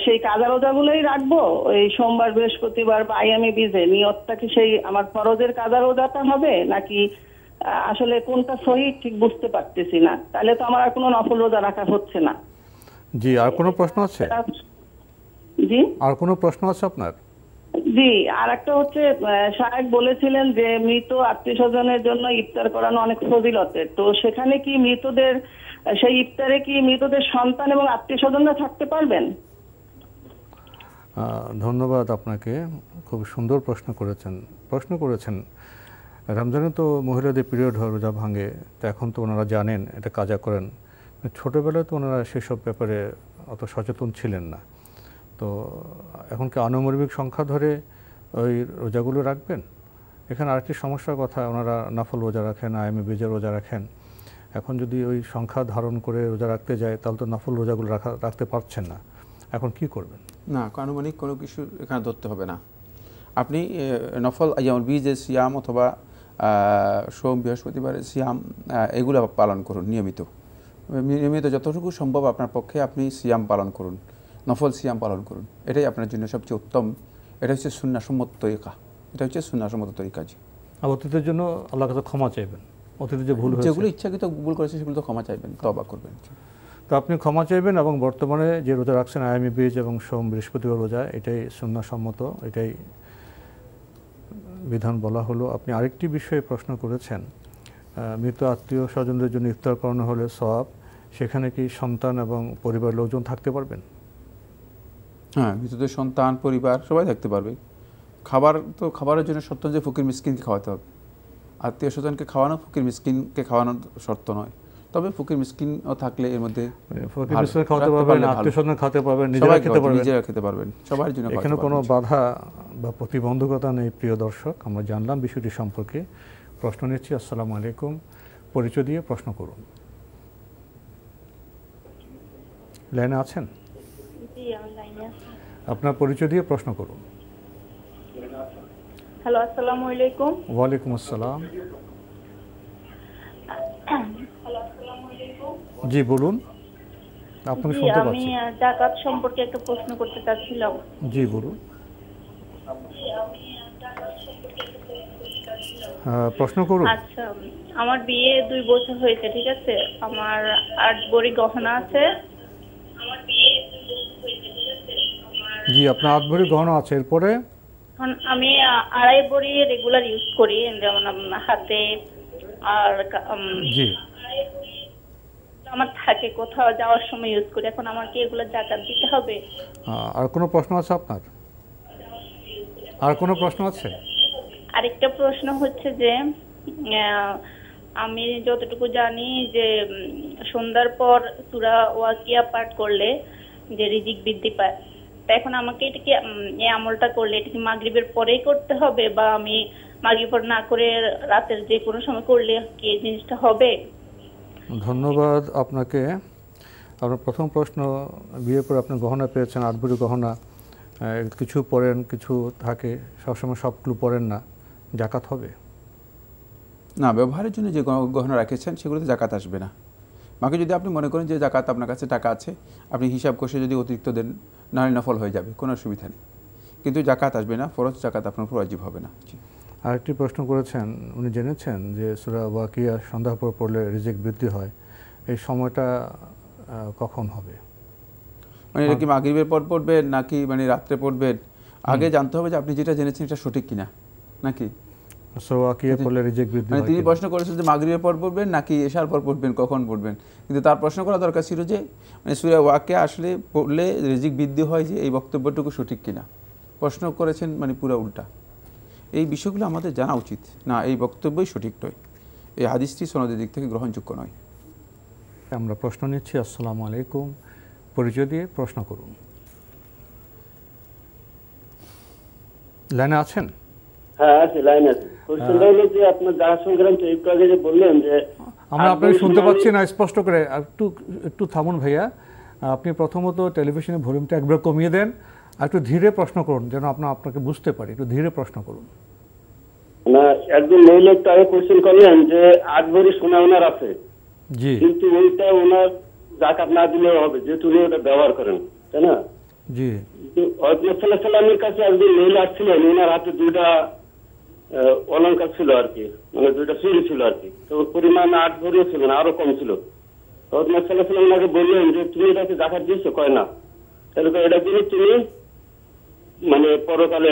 সেই কাজা রোজাগুলোই রাখবো ওই সোমবার বৃহস্পতিবার বা আইএমএ বীজে, নিয়তটা কি সেই আমার ফরজের কাজা রোজাটা হবে নাকি আসলে কোনটা সহি ঠিক বুঝতে পারতেছি না। তাহলে তো আমার আর কোনো নফল রোজা রাখা হচ্ছে না। জি, আর কোনো প্রশ্ন আছে? জি, আর কোনো প্রশ্ন আছে আপনার? জি, আর একটা হচ্ছে সাহেব বলেছিলেন যে মৃত আত্মীয় স্বজনের জন্য ইফতার করানো অনেক ফজিলতের। তো সেখানে কি মৃতদের সেই ইফতারে কি মৃতদের সন্তান এবং আত্মীয় স্বজনরা থাকতে পারবেন? ধন্যবাদ আপনাকে, খুব সুন্দর প্রশ্ন করেছেন। রমজানে তো মহিলাদের পিরিয়ড হয়, রোজা ভাঙে, তো এখন তো ওনারা জানেন এটা কাজা করেন। ছোটোবেলায় তো ওনারা সেসব ব্যাপারে অত সচেতন ছিলেন না। তো এখন কি আনুমানিক সংখ্যা ধরে ওই রোজাগুলো রাখবেন? এখানে আরেকটি সমস্যার কথা, ওনারা নফল রোজা রাখেন, আইএমএ বীজের রোজা রাখেন। এখন যদি ওই সংখ্যা ধারণ করে রোজা রাখতে যায় তাহলে তো নফল রোজাগুলো রাখতে পারছেন না। এখন কি করবেন? না, আনুমানিক কোনো কিছু এখানে ধরতে হবে না। আপনি নফল আইয়ামুল বীজের সিয়াম অথবা সোম বৃহস্পতিবারের সিয়াম এগুলো পালন করুন নিয়মিত যতটুকু সম্ভব আপনার পক্ষে আপনি সিয়াম পালন করুন, নফল সিয়াম পালন করুন। এটাই আপনার জন্য সবচেয়ে উত্তম। এটা হচ্ছে সুন্নাহসম্মত তরিকা, এটা হচ্ছে সুন্নাহসম্মত তরিকা। জি, অতীতের জন্য আল্লাহর কাছে ক্ষমা চাইবেন। অতীতে যে ভুল হয়েছে, যেগুলো ইচ্ছাকৃত ভুল করেছে সেগুলো তো ক্ষমা চাইবেন, তওবা করবেন। তো আপনি ক্ষমা চাইবেন এবং বর্তমানে যে রোজা রাখছেন আইএমএ বীজ এবং সোম বৃহস্পতিবার রোজা, এটাই সুন্নাহসম্মত, এটাই বিধান বলা হলো। আপনি আরেকটি বিষয়ে প্রশ্ন করেছেন, মৃত আত্মীয় স্বজনদের জন্য ইফতার করানো হলে সওয়াব, সেখানে কি সন্তান এবং পরিবারের লোকজন থাকতে পারবেন? হ্যাঁ, মৃতদের সন্তান পরিবার সবাই থাকতে পারবে। খাবারের জন্য শর্ত যে ফকির মিসকিনকে খাওয়াতে হবে। আত্মীয় স্বজনকে খাওয়ানো ফকির মিসকিনকে খাওয়ানোর শর্ত নয়, তবে ফকির মিসকিনও থাকলে এর মধ্যে নিজেরা খেতে পারবেন, সবার জন্য এখানে কোনো বাধা বা প্রতিবন্ধকতা নেই। প্রিয় দর্শক, আমরা জানলাম বিষয়টি সম্পর্কে। প্রশ্ন নিচ্ছি। আসসালামু আলাইকুম, পরিচয় দিয়ে প্রশ্ন করুন। লাইনে আছেন? আপনার পরিচয় দিয়ে প্রশ্ন করুন। হ্যালো, আসসালামু আলাইকুম। ওয়ালাইকুম আসসালাম। জি বলুন, আপনাকে শুনতে পাচ্ছি। আমি যাকাত সম্পর্কে একটা প্রশ্ন করতে চাচ্ছিলাম। জি বলুন। প্রশ্ন করুন। আচ্ছা, আমার বিয়ে 2 বছর হয়েছে, ঠিক আছে। আমার 8 ভরি গহনা আছে। জি, আপনার 8 ভরি গহনা আছে, এরপরে? আমি 2.5 ভরি রেগুলার ইউজ করি, যেমন হাতে আর জি আমার থাকে, কোথাও যাওয়ার সময় ইউজ করি। এখন আমার কি এগুলো যাকাত দিতে হবে? আর কোনো প্রশ্ন আছে আপনার? আর কোনো প্রশ্ন আছে? আরেকটা প্রশ্ন হচ্ছে যে আমি যতটুকু জানি যে সন্ধ্যার পর সূরা ওয়াকিয়া পাঠ করলে যে রিজিক বৃদ্ধি পায়, তা এখন আমাকে এটা কি এই আমলটা করলে এটা কি মাগরিবের পরেই করতে হবে, বা আমি মাগরিব পর না করে রাতের যে কোনো সময় করলে কি এই জিনিসটা হবে? ধন্যবাদ আপনাকে। আপনার প্রথম প্রশ্ন, বিয়ের পর আপনি গহনা পেয়েছেন, 8 ভরি গহনা, কিছু পরেন কিছু থাকে, সবসময় সবগুলো পরেন না, জাকাত হবে না? ব্যবহারের জন্য যে গহনা রেখেছেন সেগুলোতে জাকাত আসবে না। বাকি যদি আপনি মনে করেন যে জাকাত আপনার কাছে টাকা আছে, আপনি হিসাব কষে যদি অতিরিক্ত দেন, নারী নফল হয়ে যাবে, কোনো অসুবিধা নেই, কিন্তু জাকাত আসবে না, ফরজ জাকাত আপনার উপর ওয়াজিব হবে না। আরেকটি প্রশ্ন করেছেন, উনি জেনেছেন যে সূরা ওয়াকিয়া সন্ধ্যা পর পড়লে রিজিক বৃদ্ধি হয়, এই সময়টা কখন হবে? মানে এটা কি মাগরিবের পর পড়বেন নাকি মানে রাত্রে পড়বেন? আগে জানতে হবে যে আপনি যেটা জেনেছেন এটা সঠিক কিনা, নাকি সূরা ওয়াকিয়া পড়লে রিজিক বৃদ্ধি হয়। তিনি প্রশ্ন করেছেন যে মাগরিবের পর পড়বেন নাকি এশার পর পড়বেন, কখন পড়বেন, কিন্তু তার প্রশ্ন করা দরকার ছিল যে মানে সূরা ওয়াকিয়া আসলে পড়লে রিজিক বৃদ্ধি হয়, যে এই বক্তব্যটুকু সঠিক কিনা। প্রশ্ন করেছেন মানে পুরো উল্টা। এই বিষয়গুলো আমাদের জানা উচিত। না, এই বক্তব্যই সঠিক নয়, এই হাদিসটি সনদের দিক থেকে গ্রহণযোগ্য নয়। আমরা প্রশ্ন নিচ্ছি। আসসালামু আলাইকুম, পরিচয় দিয়ে প্রশ্ন করুন। লাইনে আছেন? হ্যাঁ আছে, লাইন আছে। কোশ্চেনটা হলো যে আপনার যারা সংগ্রাম তো একটু আগে যে বললেন যে আমরা আপনাকে শুনতে পাচ্ছি না স্পষ্ট করে, একটু থামুন ভাইয়া। আপনি প্রথমত টেলিভিশনের ভলিউমটা একবার কমিয়ে দেন, আর একটু ধীরে প্রশ্ন করুন যেন আপনাকে বুঝতে পারি, একটু ধীরে প্রশ্ন করুন। না, একজন মহিলা একটু আগে কোশ্চেন করলেন যে 8 ভরি সোনা ওনার আছে, জি, কিন্তু ওইটা ওনার জাকাত না দিলেও হবে যেহেতু উনি ওটা ব্যবহার করেন, তাই না? জি। সাল্লামের কাছে একজন মহিলা আসছিলেন, ওনার হাতে 2টা অলঙ্কার ছিল আর কি, মানে 2টা চুরি ছিল আর কি, তো পরিমাণ 8 ভরিও ছিল না, আরো কম ছিল। সাল্লাম ওনাকে বললেন যে তুমি এটাকে জাকাত দিয়েছো? কয় না। তাহলে এটা দিলে তুমি মানে পরকালে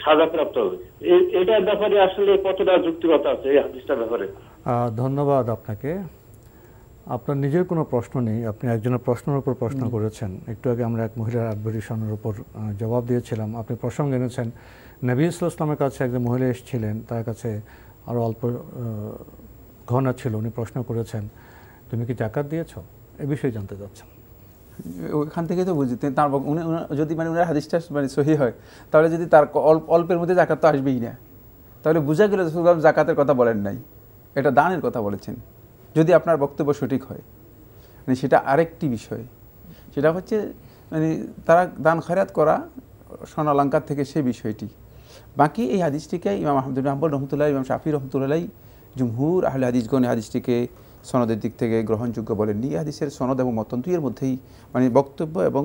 সাজাপ্রাপ্ত হবে। এটার ব্যাপারে আসলে কতটা যুক্তিগত আছে এই হাদিসটার ব্যাপারে? ধন্যবাদ আপনাকে। আপনার নিজের কোনো প্রশ্ন নেই, আপনি একজনের প্রশ্নের উপর প্রশ্ন করেছেন। একটু আগে আমরা এক মহিলার 8 ভরি স্বর্ণের উপর জবাব দিয়েছিলাম। আপনি প্রসঙ্গ এনেছেন নবী সাল্লাল্লাহু আলাইহি ওয়াসাল্লামের কাছে একজন মহিলা এসেছিলেন, তার কাছে আরও অল্প গহনা ছিল, উনি প্রশ্ন করেছেন তুমি কি জাকাত দিয়েছো, এ বিষয়ে জানতে চাচ্ছেন। ওখান থেকে তো বুঝতে তার যদি মানে ওনার হাদিসটা মানে সহি হয়, তাহলে যদি তার অল্পের মধ্যে জাকাত তো আসবেই না, তাহলে বোঝা গেল জাকাতের কথা বলেন নাই, এটা দানের কথা বলেছেন। যদি আপনার বক্তব্য সঠিক হয়, মানে সেটা আরেকটি বিষয়, সেটা হচ্ছে মানে তারা দান খয়রাত করা স্বর্ণালঙ্কার থেকে সেই বিষয়টি। বাকি এই হাদিসটিকে ইমাম আহমদ বিন হাম্বল রহমতুল্লাহ, ইমাম শাফি রহমতুল্লাহ, জুমহুর আহলে হাদিসগণ এই হাদিসটিকে সনদের দিক থেকে গ্রহণযোগ্য বলেননি। এই হাদিসের সনদ এবং মতন এর মধ্যেই মানে বক্তব্য এবং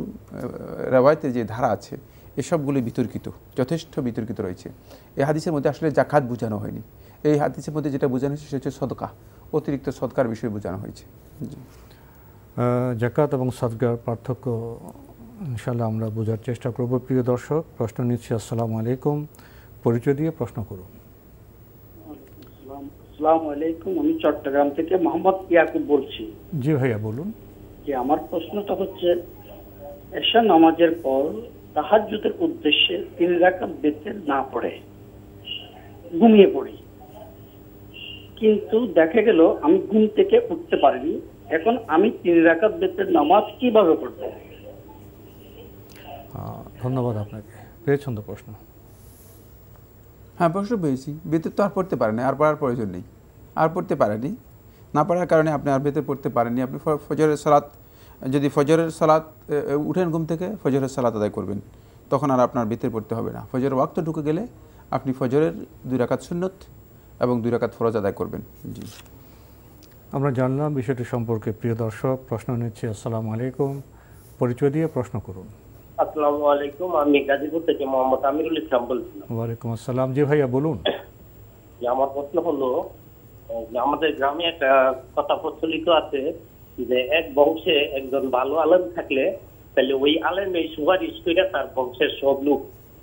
রেওয়ায়েতের যে ধারা আছে এসবগুলি বিতর্কিত, যথেষ্ট বিতর্কিত রয়েছে। এই হাদিসের মধ্যে আসলে জাকাত বোঝানো হয়নি। এই হাদিসের মধ্যে যেটা বোঝানো হয়েছে সেটা হচ্ছে সদকা, অতিরিক্ত সদকার বিষয়ে বোঝানো হয়েছে। জাকাত এবং সদকার পার্থক্য ইনশাআল্লাহ আমরা বোঝার চেষ্টা করব। প্রিয় দর্শক, প্রশ্ন নিচ্ছি। আসসালামু আলাইকুম, পরিচয় দিয়ে প্রশ্ন করুন। আসসালামু আলাইকুম, আমি চট্টগ্রাম থেকে মোহাম্মদ ইয়াকুব বলছি। জি ভাইয়া বলুন। যে আমার প্রশ্নটা হচ্ছে, এশা নামাজের পর তাহাজ্জুদের উদ্দেশ্যে 3 রাকাত বেতের না পড়ে ঘুমিয়ে পড়ি, কিন্তু দেখা গেল আমি ঘুম থেকে উঠতে পারিনি। এখন আমি 3 রাকাত বেতের নামাজ কিভাবে পড়ব? ধন্যবাদ আপনাকে। পেয়েছেন তো প্রশ্ন? হ্যাঁ, প্রশ্ন পেয়েছি। বেতের তো আর পড়তে পারেনি, আর পড়ার প্রয়োজন নেই, আর পড়তে পারেনি। না পড়ার কারণে আপনি আর বেতের পড়তে পারেননি। আপনি ফজরের সালাত, যদি ফজরের সালাত উঠেন ঘুম থেকে, ফজরের সালাত আদায় করবেন, তখন আর আপনার বেতের পড়তে হবে না। ফজরের ওয়াক্ত ঢুকে গেলে আপনি ফজরের 2 রাকাত সুন্নত এবং 2 রাকাত ফরজ আদায় করবেন। জি, আমরা জানলাম বিষয়টি সম্পর্কে। প্রিয় দর্শক, প্রশ্ন নিচ্ছি। আসসালামু আলাইকুম, পরিচয় দিয়ে প্রশ্ন করুন। আসসালামু আলাইকুম, আমি গাজীপুর থেকে মোহাম্মদ আমিরুল ইসলাম বলছিলাম। ওয়ালাইকুম আসসালাম। জি ভাইয়া বলুন। আমার প্রশ্ন হলো যে আমাদের গ্রামে একটা কথা প্রচলিত আছে যে এক বংশে একজন ভালো আলেম থাকলে তাহলে ওই আলেম এই সুপারিশ করে তার বংশের সব লোক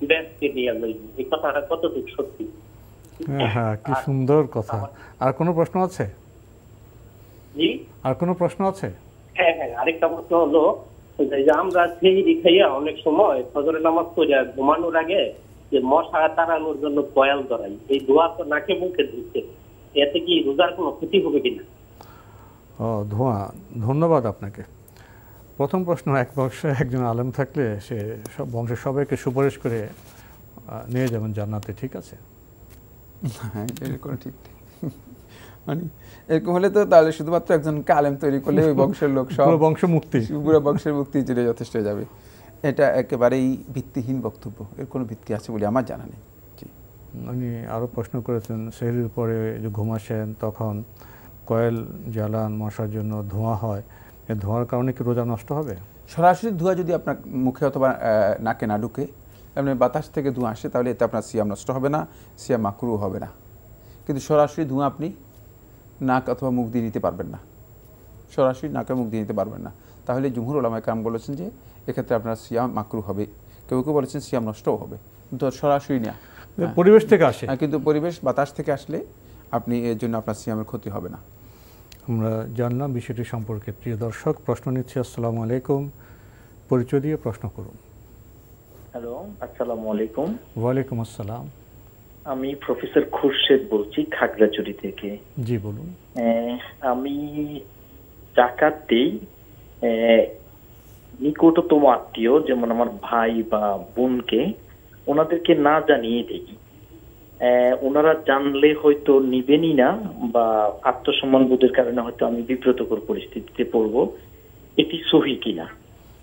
ব্যস্ত নিয়ে যাবে। এই কথাটা কতটুকু সত্যি? হ্যাঁ, কি সুন্দর কথা। আর কোনো প্রশ্ন আছে? জি, আর কোনো প্রশ্ন আছে? হ্যাঁ হ্যাঁ, আরেকটা প্রশ্ন হলো যে আমরা সেই খাইয়া অনেক সময় ফজরের নামাজ পড়ে ঘুমানোর আগে যে মশা তাড়ানোর জন্য কয়াল ধরাই, এই ধোঁয়া তো নাকে মুখে ঢুকছে, এতে কি রোজার কোনো ক্ষতি হবে কিনা? ধোঁয়া, ধন্যবাদ আপনাকে। প্রথম প্রশ্ন, এক বংশে একজন আলেম থাকলে সে সব বংশের সবাইকে সুপারিশ করে নিয়ে যাবেন জান্নাতে, ঠিক আছে? হ্যাঁ, এরকম ঠিক। মানে এরকম হলে তো তাহলে শুধুমাত্র একজন আলেম তৈরি করলে ওই বংশের লোক সব বংশ মুক্তি, পুরো বংশের মুক্তি জুড়ে যথেষ্ট হয়ে যাবে। এটা একেবারেই ভিত্তিহীন বক্তব্য, এর কোনো ভিত্তি আছে বলে আমার জানা নেই। উনি আরও প্রশ্ন করেছেন, সেহরির পরে যে ঘুমাসেন তখন কয়েল জ্বালান, মশার জন্য ধোঁয়া হয়, এই ধোঁয়ার কারণে কি রোজা নষ্ট হবে? সরাসরি ধোঁয়া যদি আপনার মুখে অথবা নাকে না ঢুকে, এমনি বাতাস থেকে ধোঁয়া আসে, তাহলে এতে আপনার সিয়াম নষ্ট হবে না, সিয়াম মাকরুহ হবে না। কিন্তু সরাসরি ধোঁয়া আপনি নাক অথবা মুখ দিয়ে নিতে পারবেন না, সরাসরি নাকে মুখ দিয়ে নিতে পারবেন না। তাহলে জুমহুর উলামায়ে কেরাম বলেছেন যে এক্ষেত্রে আপনার সিয়াম মাকরুহ হবে, কেউ কেউ বলেছেন সিয়াম নষ্টও হবে। কিন্তু সরাসরি না, পরিবেশ থেকে আসে, কিন্তু পরিবেশ বাতাস থেকে আসলে আপনি এর জন্য আপনার সিয়ামের ক্ষতি হবে না। আমরা জানলাম বিষয়টি সম্পর্কে। প্রিয় দর্শক, প্রশ্ন নিচ্ছি। আসসালামু আলাইকুম, পরিচয় দিয়ে প্রশ্ন করুন। হ্যালো, আসসালামু আলাইকুম। ওয়ালাইকুম আসসালাম। আমি প্রফেসর খুরশেদ বলছি খাগড়াছড়ি থেকে। জি বলুন। আমি যাকাত দেই নিকটতম আত্মীয়, যেমন আমার ভাই বা বোনকে, ওনাদেরকে না জানিয়ে দেই। ওনারা জানলে হয়তো নিবেনই না, বা আত্মসম্মান বোধের কারণে হয়তো আমি বিব্রতকর পরিস্থিতিতে পড়বো। এটি সহি কিনা?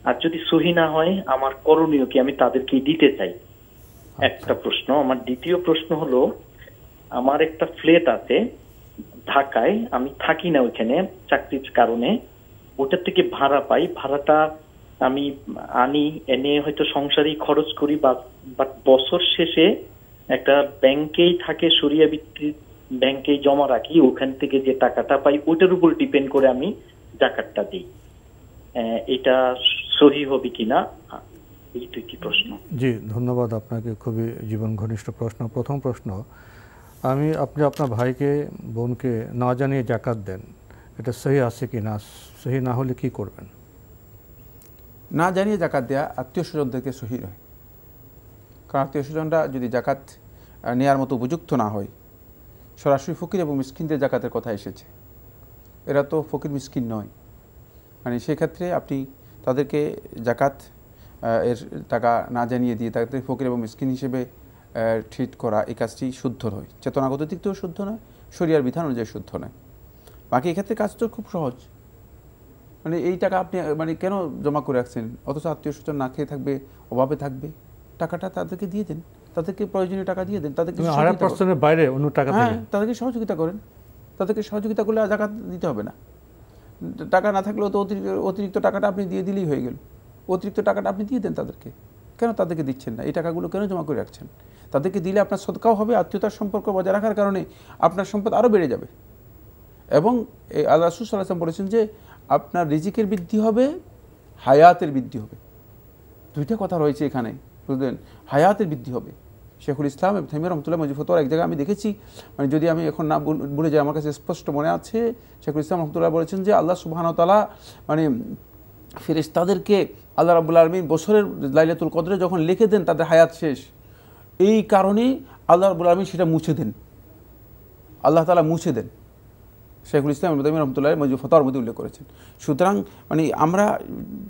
আর যদি সহি না হয়, আমার করণীয় কি? আমি তাদেরকে দিতে চাই, একটা প্রশ্ন। আমার দ্বিতীয় প্রশ্ন হলো, আমার একটা ফ্ল্যাট আছে ঢাকায়, আমি থাকি না ওইখানে চাকরির কারণে, ওটার থেকে ভাড়া পাই। ভাড়াটা আমি আনি, এনে হয়তো সংসারেই খরচ করি, বাট বছর শেষে একটা ব্যাংকেই থাকে, সরিয়া ভিত্তিক ব্যাংকেই জমা রাখি, ওখান থেকে যে টাকাটা পাই ওটার উপর ডিপেন্ড করে আমি যাকাতটা দিই। এটা সহি হবে কিনা, এই দুইটি প্রশ্ন। জি, ধন্যবাদ আপনাকে, খুবই জীবন ঘনিষ্ঠ প্রশ্ন। প্রথম প্রশ্ন, আপনি আপনার ভাইকে বোনকে না জানিয়ে যাকাত দেন, এটা সহি আছে কি না? সহি না হলে কি করবেন? না জানিয়ে যাকাত দেওয়া আত্মীয় স্বজনদেরকে সহি নয়, কারণ আত্মীয় স্বজনরা যদি যাকাত নেওয়ার মতো উপযুক্ত না হয়, সরাসরি ফকির এবং মিসকিনদের যাকাতের কথা এসেছে, এরা তো ফকির মিসকিন নয়, মানে সেক্ষেত্রে আপনি তাদেরকে যাকাত এর টাকা না জানিয়ে দিয়ে তাদের ফকির এবং মিসকিন হিসেবে ট্রিট করা, এই কাজটি শুদ্ধ নয়, চেতনাগত দিক থেকেও শুদ্ধ নয়, শরিয়ার বিধান অনুযায়ী শুদ্ধ নয়। বাকি এক্ষেত্রে কাজ তো খুব সহজ, মানে এই টাকা আপনি মানে কেন জমা করে রাখছেন, অথচ আত্মীয় স্বজন না খেয়ে থাকবে, অভাবে থাকবে, টাকাটা তাদেরকে দিয়ে দেন, তাদেরকে প্রয়োজনীয় টাকা দিয়ে দেন, তাদেরকে বাইরে অন্য টাকা, হ্যাঁ, তাদেরকে সহযোগিতা করেন। তাদেরকে সহযোগিতা করলে যাকাত দিতে হবে না। টাকা না থাকলেও তো অতিরিক্ত টাকাটা আপনি দিয়ে দিলেই হয়ে গেল, অতিরিক্ত টাকাটা আপনি দিয়ে দেন তাদেরকে। কেন তাদেরকে দিচ্ছেন না? এই টাকাগুলো কেন জমা করে রাখছেন? তাদেরকে দিলে আপনার সদকাও হবে, আত্মীয়তার সম্পর্ক বজায় রাখার কারণে আপনার সম্পদ আরও বেড়ে যাবে। এবং আল্লাহ রাসূল সাল্লাল্লাহু আলাইহি ওয়াসাল্লাম বলেছেন যে আপনার রিজিকের বৃদ্ধি হবে, হায়াতের বৃদ্ধি হবে। দুইটা কথা রয়েছে এখানে, বুঝলেন? হায়াতের বৃদ্ধি হবে। শেখুল ইসলাম ইবনে তাইমিয়া রাহমাতুল্লাহ মজিব ফতোয়ার এক জায়গায় আমি দেখেছি, মানে যদি আমি এখন না ভুলে যাই, আমার কাছে স্পষ্ট মনে আছে, শেখুল ইসলাম রাহমাতুল্লাহ বলেছেন যে আল্লাহ সুবহানাহু ওয়া তাআলা মানে ফেরেশতাদেরকে আল্লাহ রাব্বুল আলামিন বছরের লাইলাতুল কদরে যখন লিখে দেন তাদের হায়াত শেষ, এই কারণে আল্লাহ রাব্বুল আলামিন সেটা মুছে দেন, আল্লাহ তাআলা মুছে দেন। শেখুল ইসলাম ইবনে তাইমিয়া রাহমাতুল্লাহ মজিব ফতোয়ার মধ্যে উল্লেখ করেছেন। সুতরাং মানে আমরা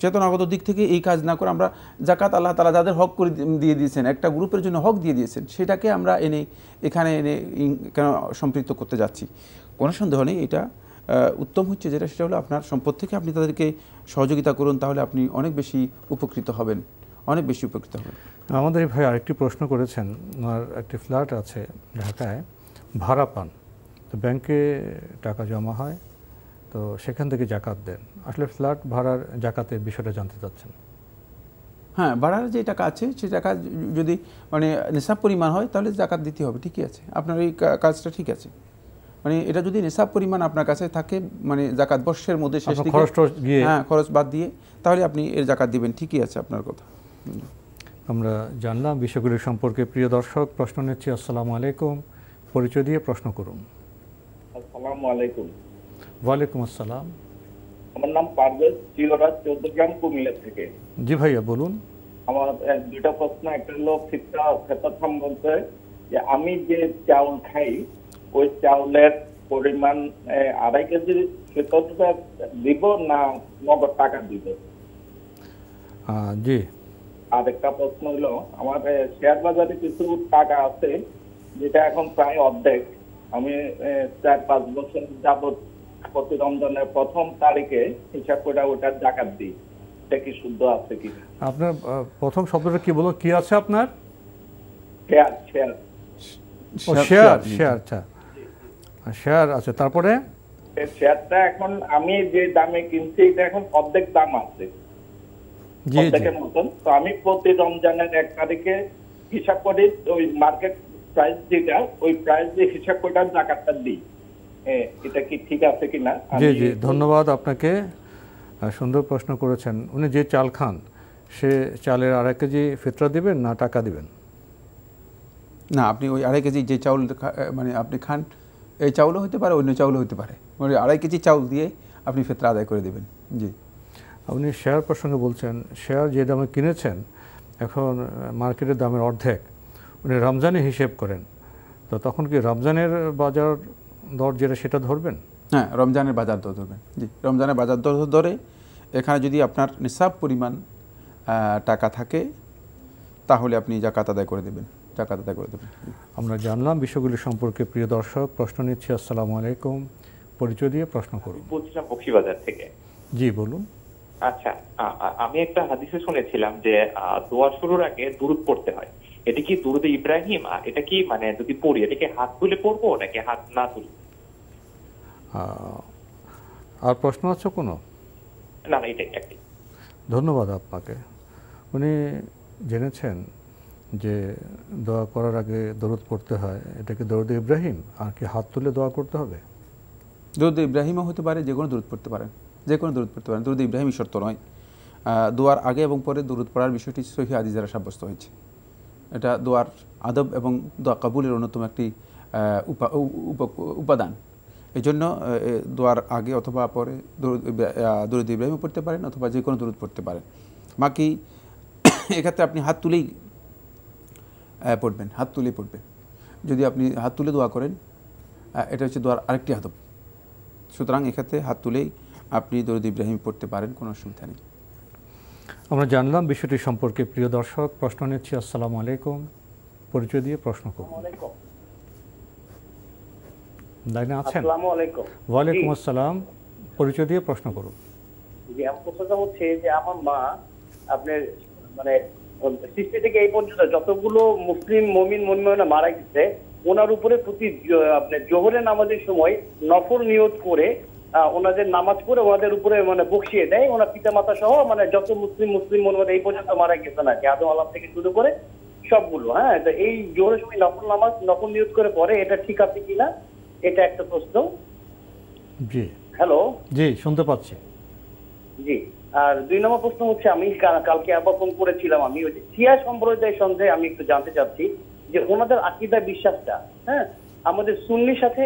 চেতনাগত দিক থেকে এই কাজ না করে আমরা যাকাত আল্লাহ তাআলা যাদের হক করে দিয়ে দিয়েছেন, একটা গ্রুপের জন্য হক দিয়ে দিয়েছেন, সেটাকে আমরা এখানে এনে কেন সম্পৃক্ত করতে যাচ্ছি? কোনো সন্দেহ নেই, এটা উত্তম হচ্ছে যেটা, সেটা হলো আপনার সম্পদ থেকে আপনি তাদেরকে সহযোগিতা করুন, তাহলে আপনি অনেক বেশি উপকৃত হবেন, অনেক বেশি উপকৃত হবেন। আমাদের ভাই আরেকটি প্রশ্ন করেছেন, ওনার একটি ফ্ল্যাট আছে ঢাকায়, ভাড়া পান, তো ব্যাংকে টাকা জমা হয়, তো সেখান থেকে যাকাত দেন। আসলে ফ্ল্যাট ভাড়ার যাকাতের বিষয়টা জানতে চাচ্ছেন। হ্যাঁ, বাড়ার যে টাকা আছে সেই টাকা যদি মানে নিসাব পরিমাণ হয় তাহলে জাকাত দিতে হবে, ঠিকই আছে, আপনার এই কাজটা ঠিক আছে। মানে এটা যদি নিসাব পরিমাণ আপনার কাছে থাকে, মানে জাকাত বর্ষের মধ্যে শেষ থেকে হ্যাঁ খরচ বাদ দিয়ে, তাহলে আপনি এর জাকাত দিবেন, ঠিকই আছে আপনার কথা। আমরা জানলাম বিষয়গুলি সম্পর্কে। প্রিয় দর্শক, প্রশ্ন নিচ্ছি। আসসালামু আলাইকুম, পরিচয় দিয়ে প্রশ্ন করুন। আসসালামু আলাইকুম। ওয়ালাইকুম আসসালাম। আমার নাম পারভেজ, চিলরাজ, 14 গ্রাম, কুমিল্লা থেকে। জি ভাইয়া বলুন। আমার দুইটা প্রশ্ন। একটা হলো ফিতরা সম্বন্ধে, যে আমি যে চাউল খাই ওই চাউলের পরিমাণ 2.5 কেজি ফিতরা দিব না নগদ টাকা দিব? জি। আর একটা প্রশ্ন হলো, আমার শেয়ার বাজারে কিছু টাকা আছে যেটা এখন প্রায় অর্ধেক। আমি 4-5 বছর যাবত প্রতি রমজানের প্রথম তারিখে হিসাব করে ওটার জাকাত দিই। এটা কি শুদ্ধ আছে কি? আপনার প্রথম শব্দটা কি বলো, কি আছে আপনার? শেয়ার। শেয়ার। ও শেয়ার, শেয়ার, আচ্ছা শেয়ার আছে। তারপরে শেয়ারটা এখন আমি যে দামে কিনছি এটা এখন অর্ধেক দাম আছে, অর্ধেকের মতন। তো আমি প্রতি রমজানের 1 তারিখে হিসাব করি ওই মার্কেট প্রাইস যেটা, ওই প্রাইস দিয়ে হিসাব করে জাকাতটা দিই। এটা কি ঠিক আছে কিনা? জি জি, ধন্যবাদ আপনাকে, সুন্দর প্রশ্ন করেছেন। উনি যে চাল খান সে চালের 2.5 কেজি ফিতরা দিবেন না টাকা দিবেন? না, আপনি ওই 2.5 কেজি যে চাউল মানে আপনি খান, এই চাউলও হতে পারে, অন্য চাউলও হতে পারে, মানে 2.5 কেজি চাউল দিয়ে আপনি ফিতরা আদায় করে দেবেন। জি। আপনি শেয়ার প্রসঙ্গে বলছেন, শেয়ার যে দামে কিনেছেন এখন মার্কেটের দামের অর্ধেক, উনি রমজানে হিসেব করেন, তো তখন কি রমজানের বাজার দর যেটা সেটা ধরবেন? হ্যাঁ, রমজানের বাজার দর ধরবেন। জি, রমজানের বাজার দর ধরে এখানে যদি আপনার নিসাব পরিমাণ টাকা থাকে তাহলে আপনি জাকাত আদায় করে দেবেন, জাকাত আদায় করে দেবেন। আমরা জানলাম বিষয়গুলি সম্পর্কে। প্রিয় দর্শক, প্রশ্ন নিচ্ছি। আসসালামু আলাইকুম, পরিচয় দিয়ে প্রশ্ন করুন। বলছিলাম বক্সিবাজার থেকে। জি বলুন। আচ্ছা, আমি একটা হাদিসে শুনেছিলাম যে দোয়া শুরুর আগে দুরূদ পড়তে হয়। এটা কি দুরুদে ইব্রাহিম? আর এটা কি মানে যদি পড়ি এটা কি হাত তুলে পড়বো নাকি হাত না তুলে? আর প্রশ্ন আছে কোনো? না না, এটাই একটি। ধন্যবাদ আপনাকে। উনি জেনেছেন যে দোয়া করার আগে দরুদ পড়তে হয়, এটা কি দরুদ ইব্রাহিম? আর কি হাত তুলে দোয়া করতে হবে? দরুদ ইব্রাহিমও হতে পারে, যে কোনো দরুদ পড়তে পারেন, যে কোনো দরুদ পড়তে পারেন, দরুদ ইব্রাহিমই শর্ত নয়। দোয়ার আগে এবং পরে দরুদ পড়ার বিষয়টি সহিহ হাদিস দ্বারা সাব্যস্ত হয়েছে। এটা দোয়ার আদব এবং দোয়া কাবুলের অন্যতম একটি উপাদান। এই জন্য দোয়ার আগে অথবা পরে দরুদ ইব্রাহিমও পড়তে পারেন অথবা যে কোনো দরুদ পড়তে পারেন। বাকি এক্ষেত্রে আপনি হাত তুলেই পড়বেন, হাত তুলেই পড়বেন। যদি আপনি হাত তুলে দোয়া করেন, এটা হচ্ছে দোয়ার আরেকটি আদব। সুতরাং এক্ষেত্রে হাত তুলেই আপনি দরুদ ইব্রাহিম পড়তে পারেন, কোনো অসুবিধা নেই। আমরা জানলাম বিষয়টি সম্পর্কে। প্রিয় দর্শক, প্রশ্ন নিচ্ছি। আসসালামু আলাইকুম, পরিচয় দিয়ে প্রশ্ন করুন। লাইনে আছেন? আসসালামু আলাইকুম। ওয়ালাইকুম আসসালাম, পরিচয় দিয়ে প্রশ্ন করুন। জি, আমার প্রশ্নটা হচ্ছে যে আমার মা আপনার মানে সৃষ্টি থেকে এই পর্যন্ত যতগুলো মুসলিম মুমিন মুমিনা মারা গেছে, ওনার উপরে প্রতি আপনার জোহরের নামাজের সময় নফল নিয়ত করে ওনাদের নামাজ পড়ে ওনাদের উপরে মানে বকশিয়ে দেয়। ওনার পিতা মাতা সহ মানে যত মুসলিম মুমিন এই পর্যন্ত মারা গেছে না, আদম আলাম থেকে শুরু করে সবগুলো। হ্যাঁ, তো এই জোহরের সময় নফল নিয়ত করে পরে, এটা ঠিক আছে কিনা, এটা একটা প্রশ্ন। জি হ্যালো, জি শুনতে পাচ্ছি। জি, আর 2 নম্বর প্রশ্ন হচ্ছে, আমি কালকে আবার ফোন করেছিলাম, আমি ওই যে শিয়া সম্প্রদায় সন্দেহে আমি একটু জানতে চাচ্ছি যে ওনাদের আকীদা বিশ্বাসটা, হ্যাঁ, আমাদের সুন্নির সাথে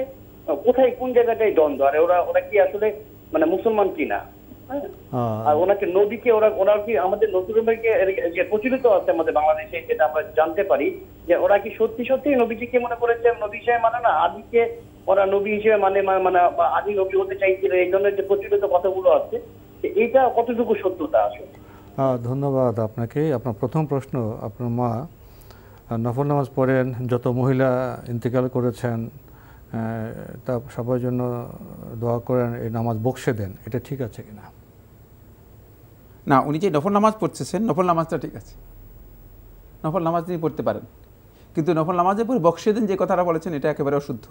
কোথায় কোন জায়গাটায় দ্বন্দ্ব, আর ওরা কি আসলে মানে মুসলমান কিনা, আর ওনাকে নবীকে ওরা কি আমাদের নতুনকে যে প্রচলিত আছে আমাদের বাংলাদেশে, যেটা আমরা জানতে পারি যে ওরা কি সত্যি সত্যি নবীজিকে মনে করেছে নবী হিসেবে মানে না, আদিকে ওরা নবী হিসেবে মানে আদি নবী হতে চাইছিল, এই ধরনের যে প্রচলিত কথাগুলো আছে, এইটা কতটুকু সত্যতা আসলে? ধন্যবাদ আপনাকে। আপনার প্রথম প্রশ্ন, আপনার মা নফল নামাজ পড়েন, যত মহিলা ইন্তেকাল করেছেন তা সবার জন্য দোয়া করেন, এই নামাজ বকশে দেন, এটা ঠিক আছে কিনা? না, উনি যে নফল নামাজ পড়তেছেন, নফল নামাজটা ঠিক আছে, নফল নামাজ তিনি পড়তে পারেন, কিন্তু নফল নামাজের পর বকশে দেন যে কথাটা বলেছেন এটা একেবারে অশুদ্ধ।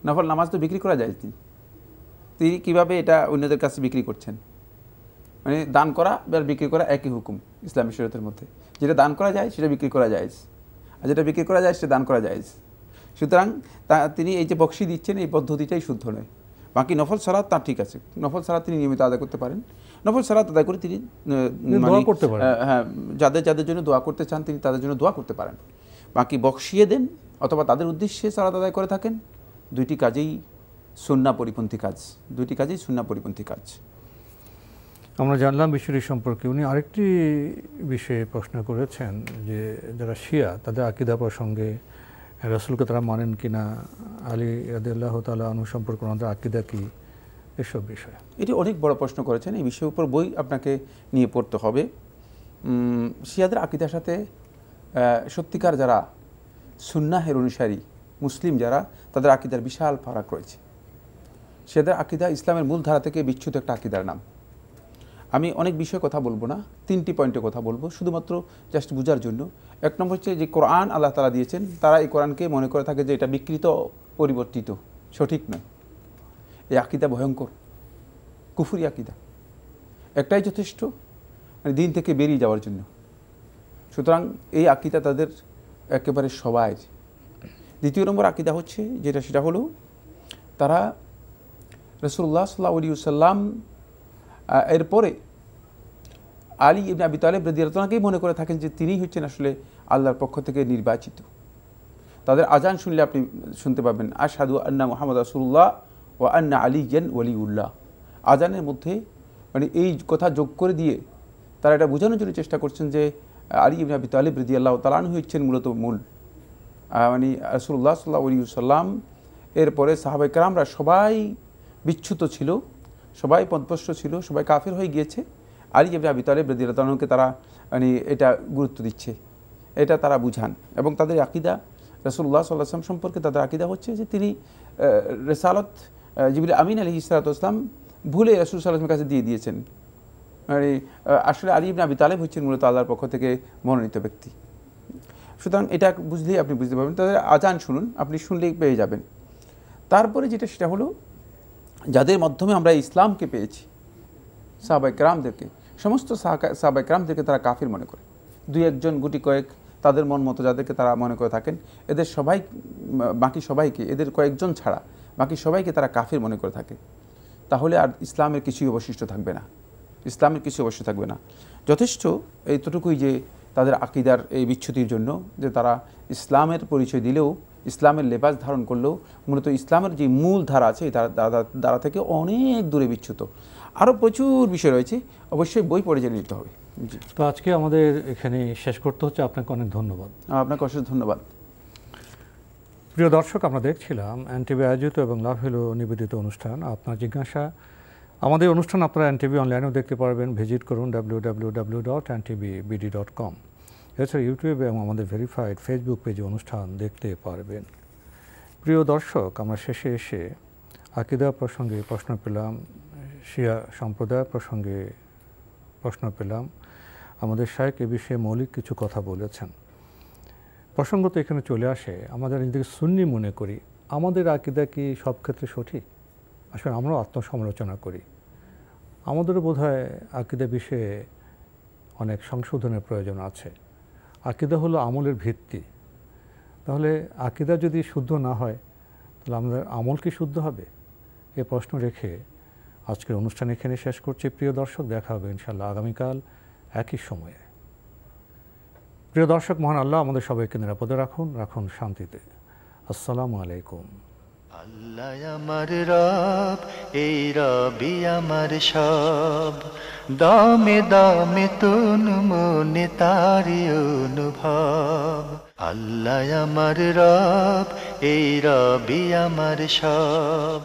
নফল নামাজ তো বিক্রি করা যায়, তিনি কীভাবে এটা অন্যদের কাছে বিক্রি করছেন? মানে দান করা আর বিক্রি করা একই হুকুম ইসলামী শরীয়তের মধ্যে। যেটা দান করা যায় সেটা বিক্রি করা যায়, আর যেটা বিক্রি করা যায় সেটা দান করা যায়। সুতরাং তিনি এই যে বকশি দিচ্ছেন এই পদ্ধতিটাই শুদ্ধ নয়। বাকি নফল সালাত তার ঠিক আছে, নফল সালাত তিনি নিয়মিত আদায় করতে পারেন, নফল সালাত আদায় করে তিনি হ্যাঁ যাদের যাদের জন্য দোয়া করতে চান তিনি তাদের জন্য দোয়া করতে পারেন। বাকি বকশিয়ে দেন অথবা তাদের উদ্দেশ্যে সালাত আদায় করে থাকেন, দুইটি কাজেই সুন্নাহ পরিপন্থী কাজ, দুইটি কাজেই সুন্নাহ পরিপন্থী কাজ। আমরা জানলাম বিষয়টি সম্পর্কে। উনি আরেকটি বিষয়ে প্রশ্ন করেছেন যে যারা শিয়া তাদের আকীদা প্রসঙ্গে রাসূলকে তারা মানেন কিনা, আলী রাদিয়াল্লাহু তাআলা আনহু সম্পর্কে ওনাদের আকীদা কি, এসব বিষয়ে। এটি অনেক বড় প্রশ্ন করেছেন, এই বিষয়ের উপর বই আপনাকে নিয়ে পড়তে হবে। শিয়াদের আকীদার সাথে সত্যিকার যারা সুন্নাহের অনুসারী মুসলিম যারা, তাদের আকীদার বিশাল ফারাক রয়েছে। শিয়াদের আকীদা ইসলামের মূল ধারা থেকে বিচ্যুত একটা আকীদার নাম। আমি অনেক বিষয়ে কথা বলবো না, 3টি পয়েন্টে কথা বলবো শুধুমাত্র জাস্ট বোঝার জন্য। এক নম্বর হচ্ছে যে কোরআন আল্লাহ তাআলা দিয়েছেন, তারা এই কোরআনকে মনে করে থাকে যে এটা বিকৃত, পরিবর্তিত, সঠিক নয়। এই আকীদা ভয়ঙ্কর, কুফরি আকীদা, একটাই যথেষ্ট, মানে দিন থেকে বেরিয়ে যাওয়ার জন্য। সুতরাং এই আকীদা তাদের একেবারে সবাই। দ্বিতীয় নম্বর আকীদা হচ্ছে যেটা, সেটা হলো তারা রাসূলুল্লাহ সাল্লাল্লাহু আলাইহি ওয়াসাল্লাম এরপরে আলী ইবনে আবি তালেব রাদিয়াল্লাহু আনহুকেই মনে করে থাকেন যে তিনিই হচ্ছেন আসলে আল্লাহর পক্ষ থেকে নির্বাচিত। তাদের আজান শুনলে আপনি শুনতে পাবেন আশহাদু আন্না মুহাম্মাদ রাসূলুল্লাহ ওয়া আন্না আলিয়ান ওয়ালিউল্লাহ। আজানের মধ্যে মানে এই কথা যোগ করে দিয়ে তারা এটা বোঝানোর জন্য চেষ্টা করছেন যে আলী ইবনে আবি তালেব রাদিয়াল্লাহু তাআলা আনহু হচ্ছেন মূলত মূল, মানে রাসূলুল্লাহ সাল্লাল্লাহু আলাইহি ওয়াসাল্লাম এরপরে সাহাবায়ে কেরামরা সবাই বিচ্যুত ছিল, সবাই পথভ্রষ্ট ছিল, সবাই কাফের হয়ে গিয়েছে। আলী ইবনে আবি তালেব রাদিয়াল্লাহু আনহুকে তারা মানে এটা গুরুত্ব দিচ্ছে, এটা তারা বুঝান। এবং তাদের আকীদা রাসূলুল্লাহ সাল্লাল্লাহু আলাইহি ওয়াসাল্লাম সম্পর্কে তাদের আকীদা হচ্ছে যে তিনি রিসালাত জিবরিল আমিন আলাইহিস সালাতু ওয়াসসালাম ভুলে রাসূল সাল্লাল্লাহু আলাইহি ওয়াসাল্লামের কাছে দিয়ে দিয়েছেন। মানে আসলে আলী ইবনে আবি তালেব হচ্ছেন মূলত আল্লাহর পক্ষ থেকে মনোনীত ব্যক্তি। সুতরাং এটা বুঝলেই আপনি বুঝতে পারবেন। তাদের আজান শুনুন, আপনি শুনলেই পেয়ে যাবেন। তারপরে যেটা সেটা হলো যাদের মাধ্যমে আমরা ইসলামকে পেয়েছি, সাহাবায়ে কেরামদেরকে, সমস্ত সাহাবায়ে কেরামদেরকে তারা কাফির মনে করে। 2-1 গুটি কয়েক তাদের মন মতো যাদেরকে তারা মনে করে থাকেন, এদের সবাই, বাকি সবাইকে, এদের কয়েকজন ছাড়া বাকি সবাইকে তারা কাফির মনে করে থাকে। তাহলে আর ইসলামের কিছুই অবশিষ্ট থাকবে না, ইসলামের কিছু অবশ্য থাকবে না। যথেষ্ট এইতটুকুই যে তাদের আকীদার এই বিচ্যুতির জন্য যে তারা ইসলামের পরিচয় দিলেও, ইসলামের লেবাস ধারণ করলেও মূলত ইসলামের যে মূল ধারা আছে এই ধারা থেকে অনেক দূরে বিচ্যুত। আরও প্রচুর বিষয় রয়েছে, অবশ্যই বই পড়ে জেনে নিতে হবে। জি, তো আজকে আমাদের এখানে শেষ করতে হচ্ছে। আপনাকে অনেক ধন্যবাদ। আপনাকে অশেষ ধন্যবাদ। প্রিয় দর্শক, আমরা দেখছিলাম এনটিভি আয়োজিত এবং লাভ হলো নিবেদিত অনুষ্ঠান আপনার জিজ্ঞাসা। আমাদের অনুষ্ঠান আপনারা এনটিভি অনলাইনেও দেখতে পারবেন, ভিজিট করুন www.ntvbd.com। এছাড়া ইউটিউবে এবং আমাদের ভেরিফাইড ফেসবুক পেজে অনুষ্ঠান দেখতে পারবেন। প্রিয় দর্শক, আমরা শেষে এসে আকীদা প্রসঙ্গে প্রশ্ন পেলাম, শিয়া সম্প্রদায় প্রসঙ্গে প্রশ্ন পেলাম। আমাদের শায়েখ এ বিষয়ে মৌলিক কিছু কথা বলেছেন। প্রসঙ্গত এখানে চলে আসে, আমাদের নিজেকে সুন্নি মনে করি, আমাদের আকীদা কি সব ক্ষেত্রে সঠিক? আসলে আমরাও আত্মসমালোচনা করি, আমাদেরও বোধহয় আকীদা বিষয়ে অনেক সংশোধনের প্রয়োজন আছে। আকীদা হলো আমলের ভিত্তি, তাহলে আকীদা যদি শুদ্ধ না হয় তাহলে আমাদের আমল কি শুদ্ধ হবে? এ প্রশ্ন রেখে আজকের অনুষ্ঠান এখানে শেষ করছি। প্রিয় দর্শক, দেখা হবে ইনশাআল্লাহ আগামীকাল একই সময়ে। প্রিয় দর্শক, মহান আল্লাহ আমাদের সবাইকে নিরাপদে রাখুন, রাখুন শান্তিতে। আসসালামু আলাইকুম। আল্লাহ আমার রব, এই রবি আমার সব, দামে দামে তুন মনে তারি অনুভব। আল্লাহ আমার রব, এই রবি আমার সব।